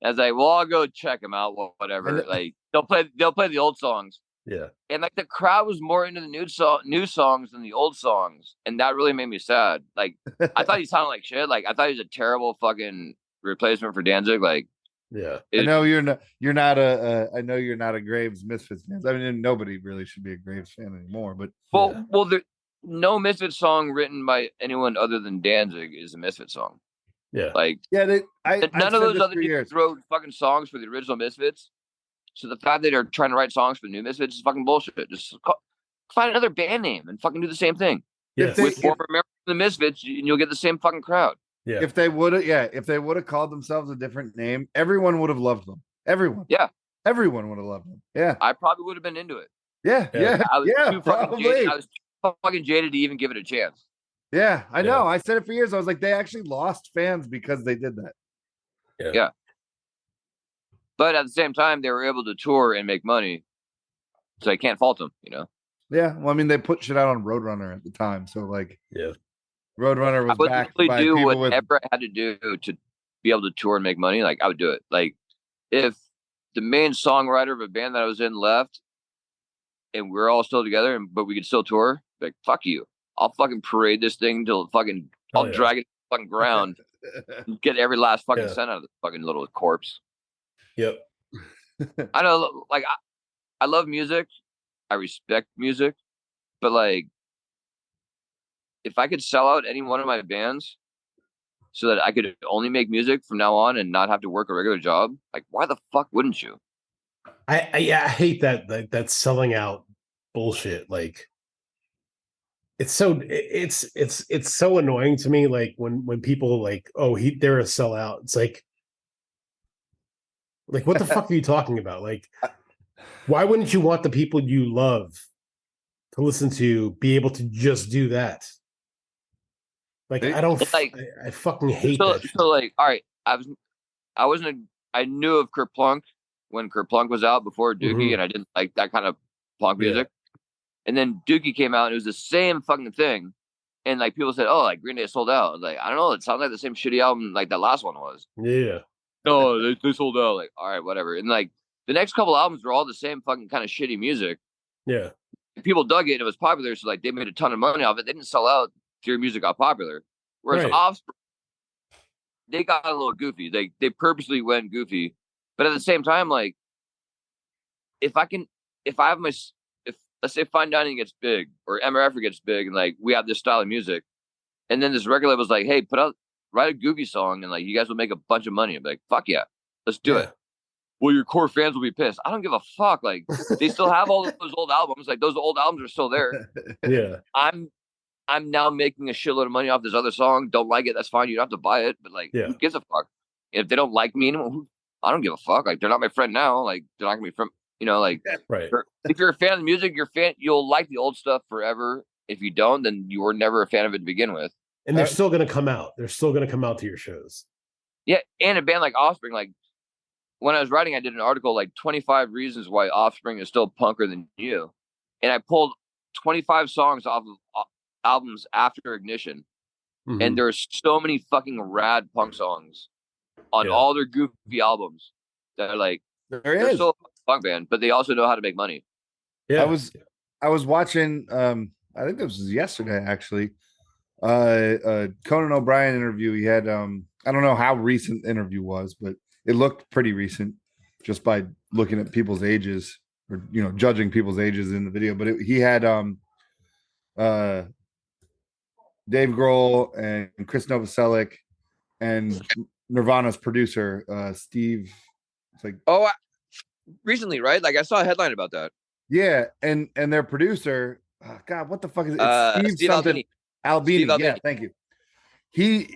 I was like, well, I'll go check them out. Whatever. Like they'll play the old songs. Yeah. And like the crowd was more into the new songs than the old songs, and that really made me sad. Like I thought he sounded like shit. Like I thought he was a terrible fucking replacement for Danzig. Like Yeah. I know you're not a Graves Misfits fan. I mean, nobody really should be a Graves fan anymore. But well, no Misfits song written by anyone other than Danzig is a Misfits song. Yeah. Like yeah, none of those other people wrote fucking songs for the original Misfits. So the fact that they're trying to write songs for the new Misfits is fucking bullshit. Just find another band name and fucking do the same thing. Yes. With former members of the Misfits, and you'll get the same fucking crowd. Yeah. If they would have called themselves a different name, everyone would have loved them. Everyone. Yeah. Everyone would have loved them. Yeah. I probably would have been into it. Yeah. Yeah. I was too fucking jaded. Probably. I was too fucking jaded to even give it a chance. Yeah, I know. I said it for years. I was like, they actually lost fans because they did that. Yeah. But at the same time, they were able to tour and make money. So I can't fault them, you know? Yeah. Well, I mean, they put shit out on Roadrunner at the time. So, like, Yeah. Roadrunner I was would backed literally by do people with. whatever I had to do to be able to tour and make money. Like, I would do it. Like, if the main songwriter of a band that I was in left and we're all still together, but we could still tour, like, fuck you. I'll fucking parade this thing until fucking, I'll drag it to the fucking ground and get every last fucking cent out of the fucking little corpse. Yep. I know, like, I love music. I respect music. But, like, if I could sell out any one of my bands so that I could only make music from now on and not have to work a regular job, like, why the fuck wouldn't you? I hate that selling out bullshit. Like, it's so annoying to me. Like when people like, oh, they're a sellout. It's like what the fuck are you talking about? Like, why wouldn't you want the people you love to listen to be able to just do that? Like, I don't like. I fucking hate that. So like, all right, I knew of Kerplunk when Kerplunk was out before Dookie, and I didn't like that kind of punk music. And then Dookie came out, and it was the same fucking thing. And like people said, "Oh, like Green Day sold out." I was like, I don't know. It sounds like the same shitty album like that last one was. Yeah. No, they sold out. Like, all right, whatever. And like the next couple albums were all the same fucking kind of shitty music. Yeah. People dug it, and it was popular, so like they made a ton of money off it. They didn't sell out. Their music got popular. Whereas Offspring, they got a little goofy. They purposely went goofy, but at the same time, like if let's say Fine Dining gets big or Emmer gets big, and like we have this style of music, and then this record label's like, hey, write a goofy song, and like you guys will make a bunch of money. I'm like, fuck yeah, let's do it. Well, your core fans will be pissed. I don't give a fuck. Like they still have all those old albums. Like those old albums are still there. Yeah. I'm now making a shitload of money off this other song. Don't like it, that's fine. You don't have to buy it. But like, who gives a fuck? If they don't like me anymore, I don't give a fuck. Like, they're not my friend now. Like, they're not gonna be from, like, right. If you're a fan of the music, you'll like the old stuff forever. If you don't, then you were never a fan of it to begin with. And they're still gonna come out. They're still gonna come out to your shows. Yeah, and a band like Offspring, like when I was writing, I did an article like 25 reasons why Offspring is still punker than you, and I pulled 25 songs off of albums after Ignition, and there's so many fucking rad punk songs on all their goofy albums that are like they're still a punk band, but they also know how to make money. I was watching I think this was yesterday actually, Conan O'Brien interview. He had I don't know how recent the interview was, but it looked pretty recent just by looking at people's ages or judging people's ages in the video, but he had Dave Grohl and Chris Novoselic and Nirvana's producer Steve. It's like recently, right? Like I saw a headline about that. yeah, and their producer, God, what the fuck is it? It's Steve something Albini. Steve Albini. Yeah, thank you.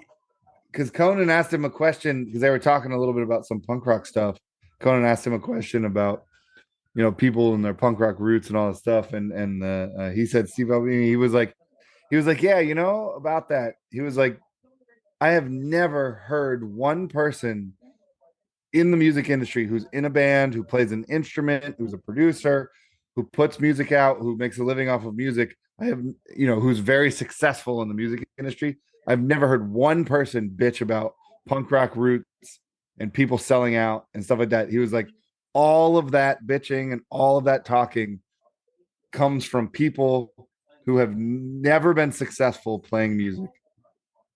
Because Conan asked him a question because they were talking a little bit about some punk rock stuff. Conan asked him a question about people and their punk rock roots and all this stuff, and he said Steve Albini. He was like, yeah, about that. He was like, I have never heard one person in the music industry who's in a band, who plays an instrument, who's a producer, who puts music out, who makes a living off of music. I have, who's very successful in the music industry. I've never heard one person bitch about punk rock roots and people selling out and stuff like that. He was like, all of that bitching and all of that talking comes from people who have never been successful playing music.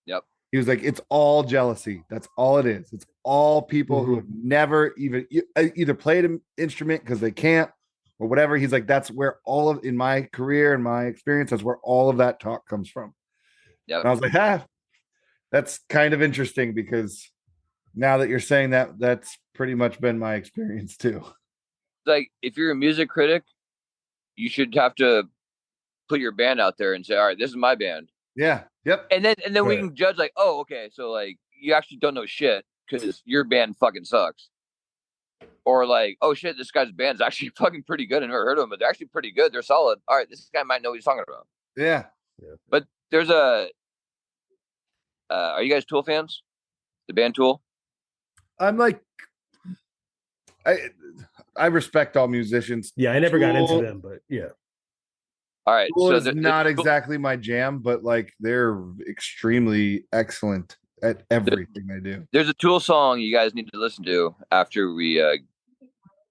Yep. He was like, it's all jealousy. That's all it is. It's all people who have never even either played an instrument because they can't or whatever. He's like, that's where in my career and my experience, that's where all of that talk comes from. Yep. And I was like, that's kind of interesting because now that you're saying that, that's pretty much been my experience too. Like if you're a music critic, you should have to put your band out there and say, all right, this is my band. Yeah. Yep. And then we can judge like, oh, okay, so like you actually don't know shit because your band fucking sucks. Or like, oh shit, this guy's band's actually fucking pretty good. I never heard of them, but they're actually pretty good. They're solid. All right, this guy might know what he's talking about. Yeah. But there's are you guys Tool fans? The band Tool? I'm like, I respect all musicians. Yeah, I never got into them, but yeah. All right, Tool so is not exactly my jam, but like they're extremely excellent at everything they do. There's a Tool song you guys need to listen to after we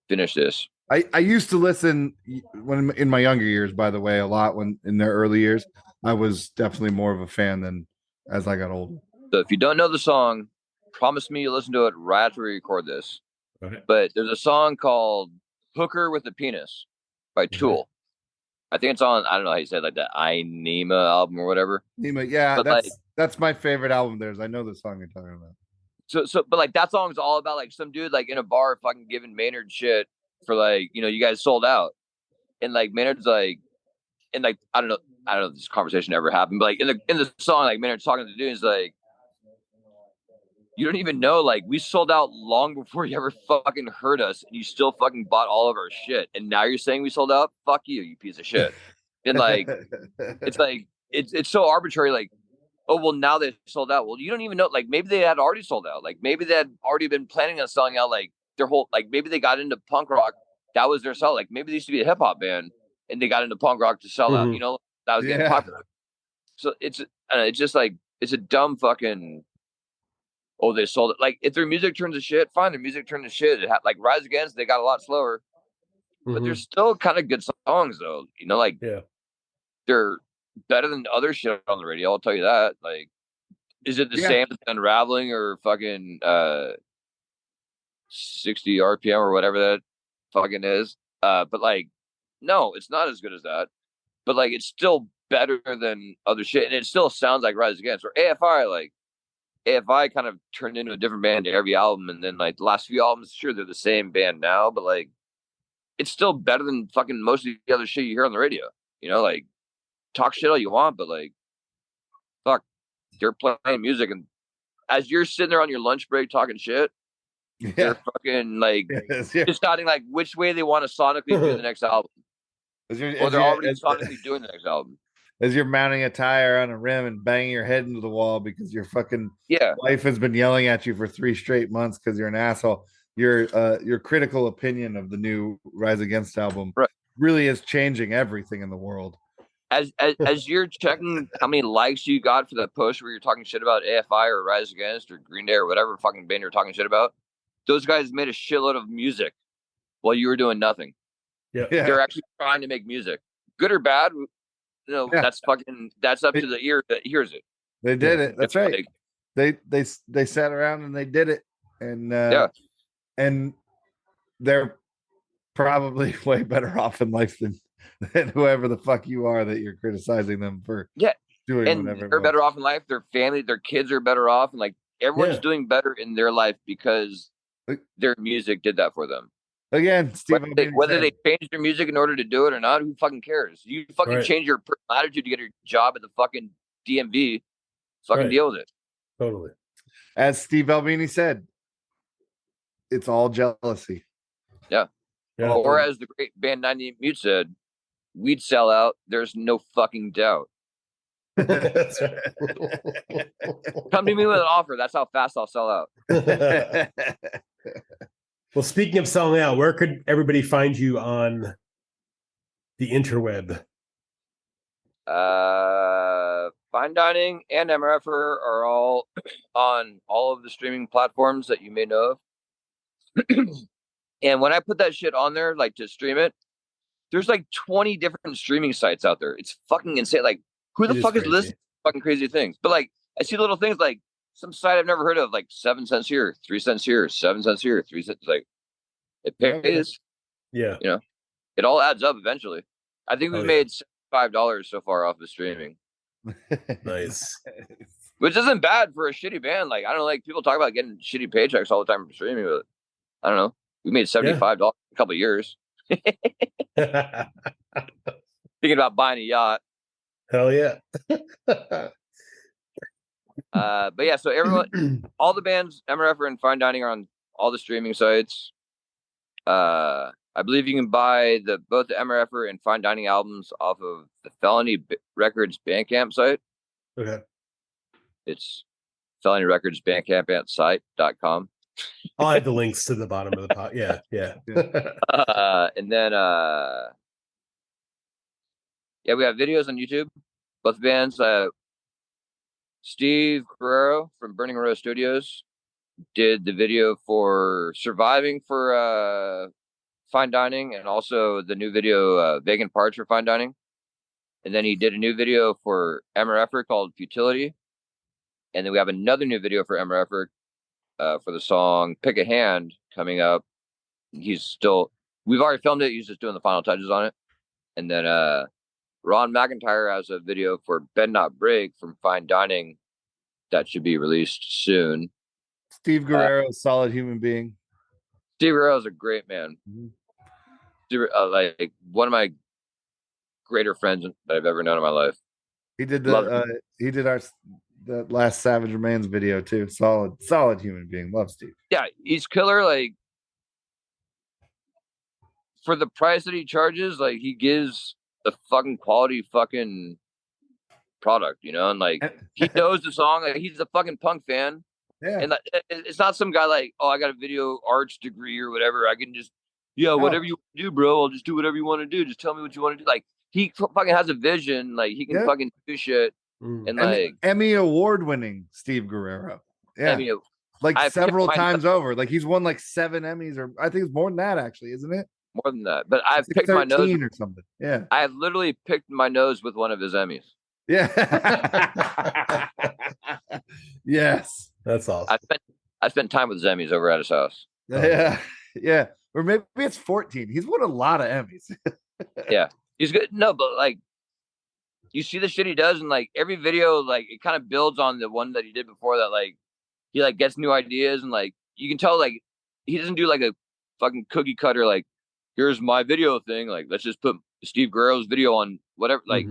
finish this. I used to listen when in my younger years, by the way, a lot when in their early years. I was definitely more of a fan than as I got older. So if you don't know the song, promise me you'll listen to it right after we record this. Okay. But there's a song called Hooker with a Penis by Tool. I think it's on, I don't know how you say it, like the I Nima album or whatever. Nima, yeah, but that's my favorite album of theirs. I know the song you're talking about. But like that song's all about like some dude like in a bar fucking giving Maynard shit for like, you guys sold out. And like Maynard's like, and like I don't know if this conversation ever happened, but like in the song, like Maynard's talking to the dude, is like, you don't even know, like we sold out long before you ever fucking heard us, and you still fucking bought all of our shit, and now you're saying we sold out? Fuck you, you piece of shit. And like, it's like it's so arbitrary. Like, oh well, now they sold out. Well, you don't even know. Like maybe they had already sold out. Like maybe they had already been planning on selling out. Like their whole, like maybe they got into punk rock. That was their sell. Like maybe they used to be a hip hop band, and they got into punk rock to sell out. That was getting popular. So it's just like it's a dumb fucking. Oh, they sold it. Like if their music turns to shit, fine. Their music turned to shit. Like Rise Against, they got a lot slower, but they're still kind of good songs though. Like they're better than other shit on the radio. I'll tell you that. Like, is it the same as Unraveling or fucking 60 RPM or whatever that fucking is? But like, no, it's not as good as that. But like, it's still better than other shit, and it still sounds like Rise Against or AFI. Like AFI kind of turned into a different band every album, and then like the last few albums, sure they're the same band now, but like it's still better than fucking most of the other shit you hear on the radio. Like talk shit all you want, but like fuck, they're playing music, and as you're sitting there on your lunch break talking shit, they're fucking like deciding like which way they want to sonically do the next album. Or they're already sonically doing the next album. As you're mounting a tire on a rim and banging your head into the wall because your fucking wife has been yelling at you for 3 straight months because you're an asshole. Your critical opinion of the new Rise Against album really is changing everything in the world. As you're checking how many likes you got for that post where you're talking shit about AFI or Rise Against or Green Day or whatever fucking band you're talking shit about, those guys made a shitload of music while you were doing nothing. Yeah. They're actually trying to make music, good or bad. That's up to the ear that hears it. They did it. That's right. They sat around and they did it, and and they're probably way better off in life than whoever the fuck you are that you're criticizing them for doing and whatever. they're better off in life. Their family, their kids are better off, and like everyone's doing better in their life because their music did that for them. Again, Steve, whether they changed their music in order to do it or not, who fucking cares? You fucking change your attitude to get a job at the fucking DMV. Fucking deal with it. Totally. As Steve Albini said, it's all jealousy. Yeah. Or as the great band 98 Mute said, we'd sell out. There's no fucking doubt. That's right. Come to me with an offer. That's how fast I'll sell out. Well, speaking of selling out, where could everybody find you on the interweb? Fine Dining and Emmer are all on all of the streaming platforms that you may know of. And when I put that shit on there, like to stream it, there's like 20 different streaming sites out there. It's fucking insane. Like, who the fuck is listening to fucking crazy things? But like, I see little things like some site I've never heard of, like 7 cents here, 3 cents here, 7 cents here, 3 cents. Like, it pays. Yeah. You know, it all adds up eventually. I think we've made $5 so far off of streaming. Nice. Which isn't bad for a shitty band. Like, I don't know, like people talk about getting shitty paychecks all the time from streaming, but I don't know. We made $75 in a couple of years. Thinking about buying a yacht. Hell yeah. But yeah, so everyone, all the bands, Emmer Effer and Fine Dining are on all the streaming sites. I believe you can buy both the Emmer Effer and Fine Dining albums off of the Felony Records Bandcamp site. Okay. It's Felony Records Bandcamp at site.com. I'll have the links to the bottom of the pot. Yeah. And then we have videos on YouTube. Both bands. Steve Guerrero from Burning Row Studios did the video for Surviving for Fine Dining, and also the new video Vegan Parts for Fine Dining. And then he did a new video for Emmer Effer called Futility. And then we have another new video for Emmer Effer for the song Pick a Hand coming up. We've already filmed it. He's just doing the final touches on it. And then Ron McIntyre has a video for Bend Not Break from Fine Dining that should be released soon. Steve Guerrero, solid human being. Steve Guerrero is a great man. Like one of my greater friends that I've ever known in my life. He did the last Savage Remains video too. Solid human being. Love Steve. Yeah, he's killer. Like, for the price that he charges, like he gives the fucking quality fucking product, you know, and like he knows the song. Like, he's a fucking punk fan. Yeah. And it's not some guy like, oh, I got a video arts degree or whatever. I can just, whatever you do, bro. I'll just do whatever you want to do. Just tell me what you want to do. Like, he fucking has a vision. Like, he can fucking do shit. And like Emmy award-winning Steve Guerrero. Yeah. Emmy, like several times over. Like, he's won like 7 Emmys, or I think it's more than that, actually, isn't it? More than that. But I've picked my nose or something. Yeah. I've literally picked my nose with one of his Emmys. Yeah. Yes. That's awesome. I spent time with Emmys over at his house. Yeah. Yeah. Or maybe it's 14. He's won a lot of Emmys. Yeah. He's good. No, but like, you see the shit he does, and like every video, like it kind of builds on the one that he did before that. Like, he like gets new ideas, and like you can tell, like he doesn't do like a fucking cookie cutter, like, here's my video thing. Like, let's just put Steve Guerrero's video on whatever. Like,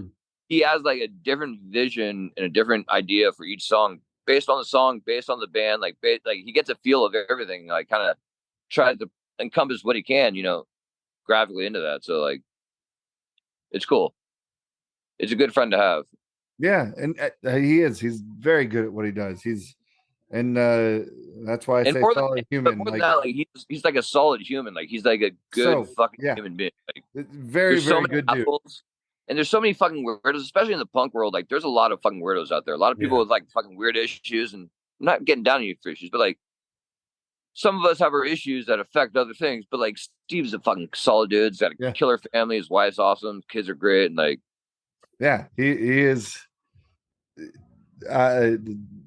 he has like a different vision and a different idea for each song, based on the song, based on the band. Like, like he gets a feel of everything. Like, kind of tries to encompass what he can, you know, graphically into that. So like, it's cool. It's a good friend to have. Yeah, and he is. He's very good at what he does. That's why I say solid human. More than that, like he's like a solid human. Like, he's like a good fucking human being. Like, very good dude. And there's so many fucking weirdos, especially in the punk world. Like, there's a lot of fucking weirdos out there. A lot of people with like fucking weird issues, and I'm not getting down on you for issues, but like, some of us have our issues that affect other things. But like, Steve's a fucking solid dude. He's got a killer family. His wife's awesome. Kids are great, and like, yeah, he is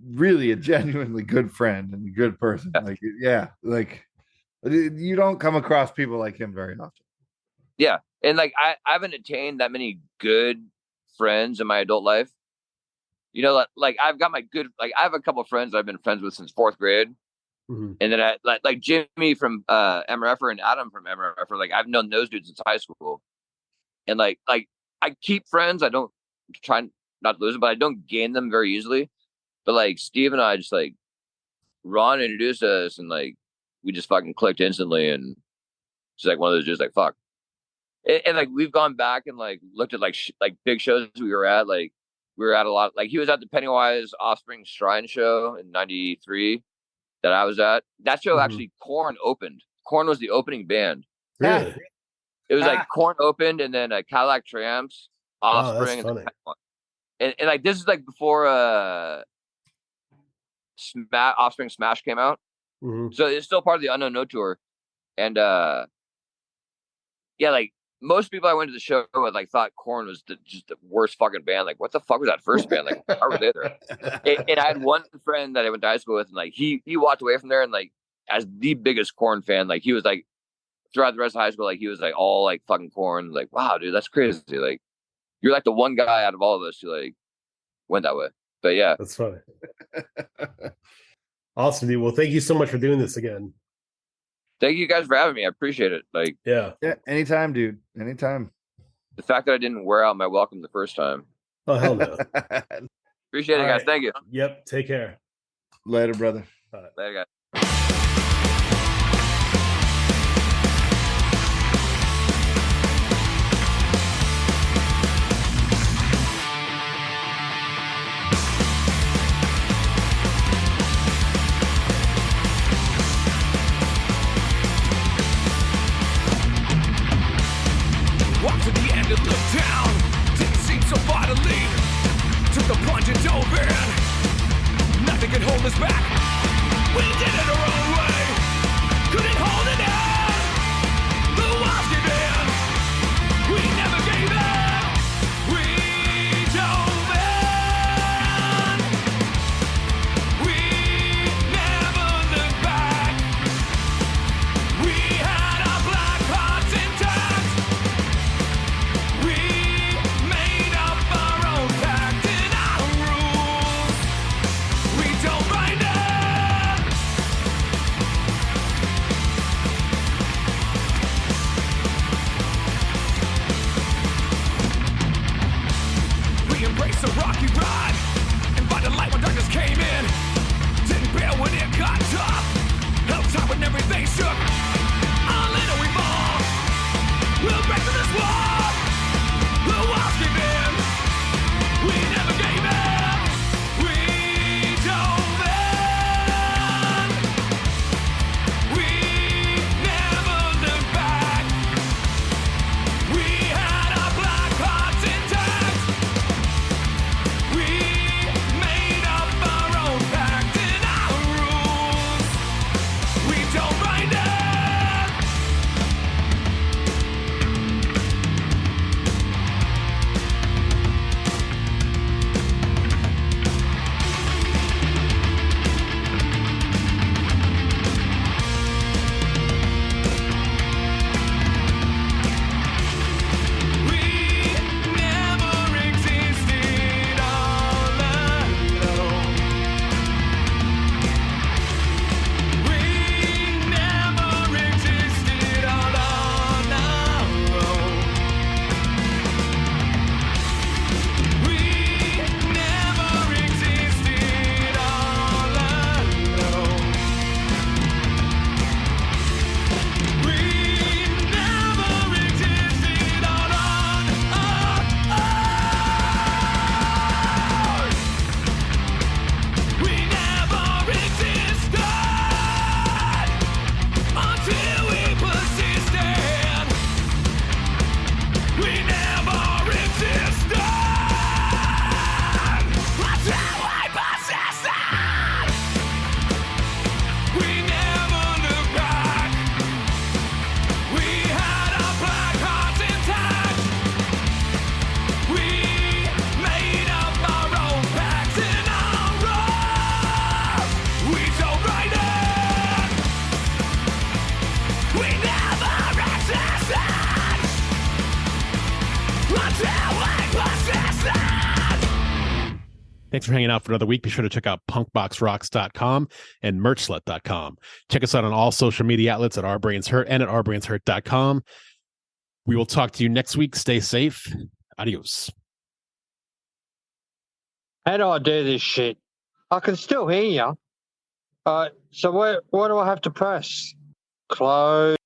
really a genuinely good friend and a good person. Like, like you don't come across people like him very often. Yeah. And like I haven't attained that many good friends in my adult life. You know, like I've got my good, like I have a couple of friends that I've been friends with since 4th grade. Mm-hmm. And then I like Jimmy from Emmer Effer and Adam from Emmer Effer. Like I've known those dudes since high school. And like I keep friends. I don't try not to lose them, but I don't gain them very easily. But like Steve and I just like Ron introduced us and like we just fucking clicked instantly, and it's like one of those dudes like fuck. And like we've gone back and like looked at like big shows we were at. Like we were at a lot. Like he was at the Pennywise Offspring Shrine show in '93 that I was at. That show actually Korn opened. Korn was the opening band. Really? It was like Korn opened, and then Cadillac Tramps, Offspring, that's funny. and like this is like before Offspring Smash came out. Mm-hmm. So it's still part of the Unknown No tour, and yeah, like most people I went to the show with like thought Korn was just the worst fucking band. Like, what the fuck was that first band? Like, how were they there? And I had one friend that I went to high school with, and like he walked away from there, and like as the biggest Korn fan, like he was like throughout the rest of high school, like he was like all like fucking Korn. Like, wow, dude, that's crazy. Like, you're like the one guy out of all of us who like went that way. But yeah, That's funny. Awesome, dude. Well, thank you so much for doing this again. thank you guys for having me. I appreciate it. Like, Yeah. Yeah, anytime, dude. Anytime. the fact that I didn't wear out my welcome the first time. Oh, hell no. Appreciate it, All guys. right. Thank you. Yep. Take care. Later, brother. Later, guys. Walked to the end and looked down. Didn't seem so far to lead. Took the plunge and dove in. Nothing could hold us back. We did it our own way. Couldn't hold it in. The walls gave in. We never gave in. We dove in. We never looked back. We had our black hearts intact. We made up our own pact and our rules. We don't write it. Thanks for hanging out for another week. Be sure to check out punkboxrocks.com and merchslut.com. Check us out on all social media outlets at Our Brains Hurt and at ourbrainshurt.com. We will talk to you next week. Stay safe. Adios. How do I do this shit? I can still hear you. So what do I have to press? Close.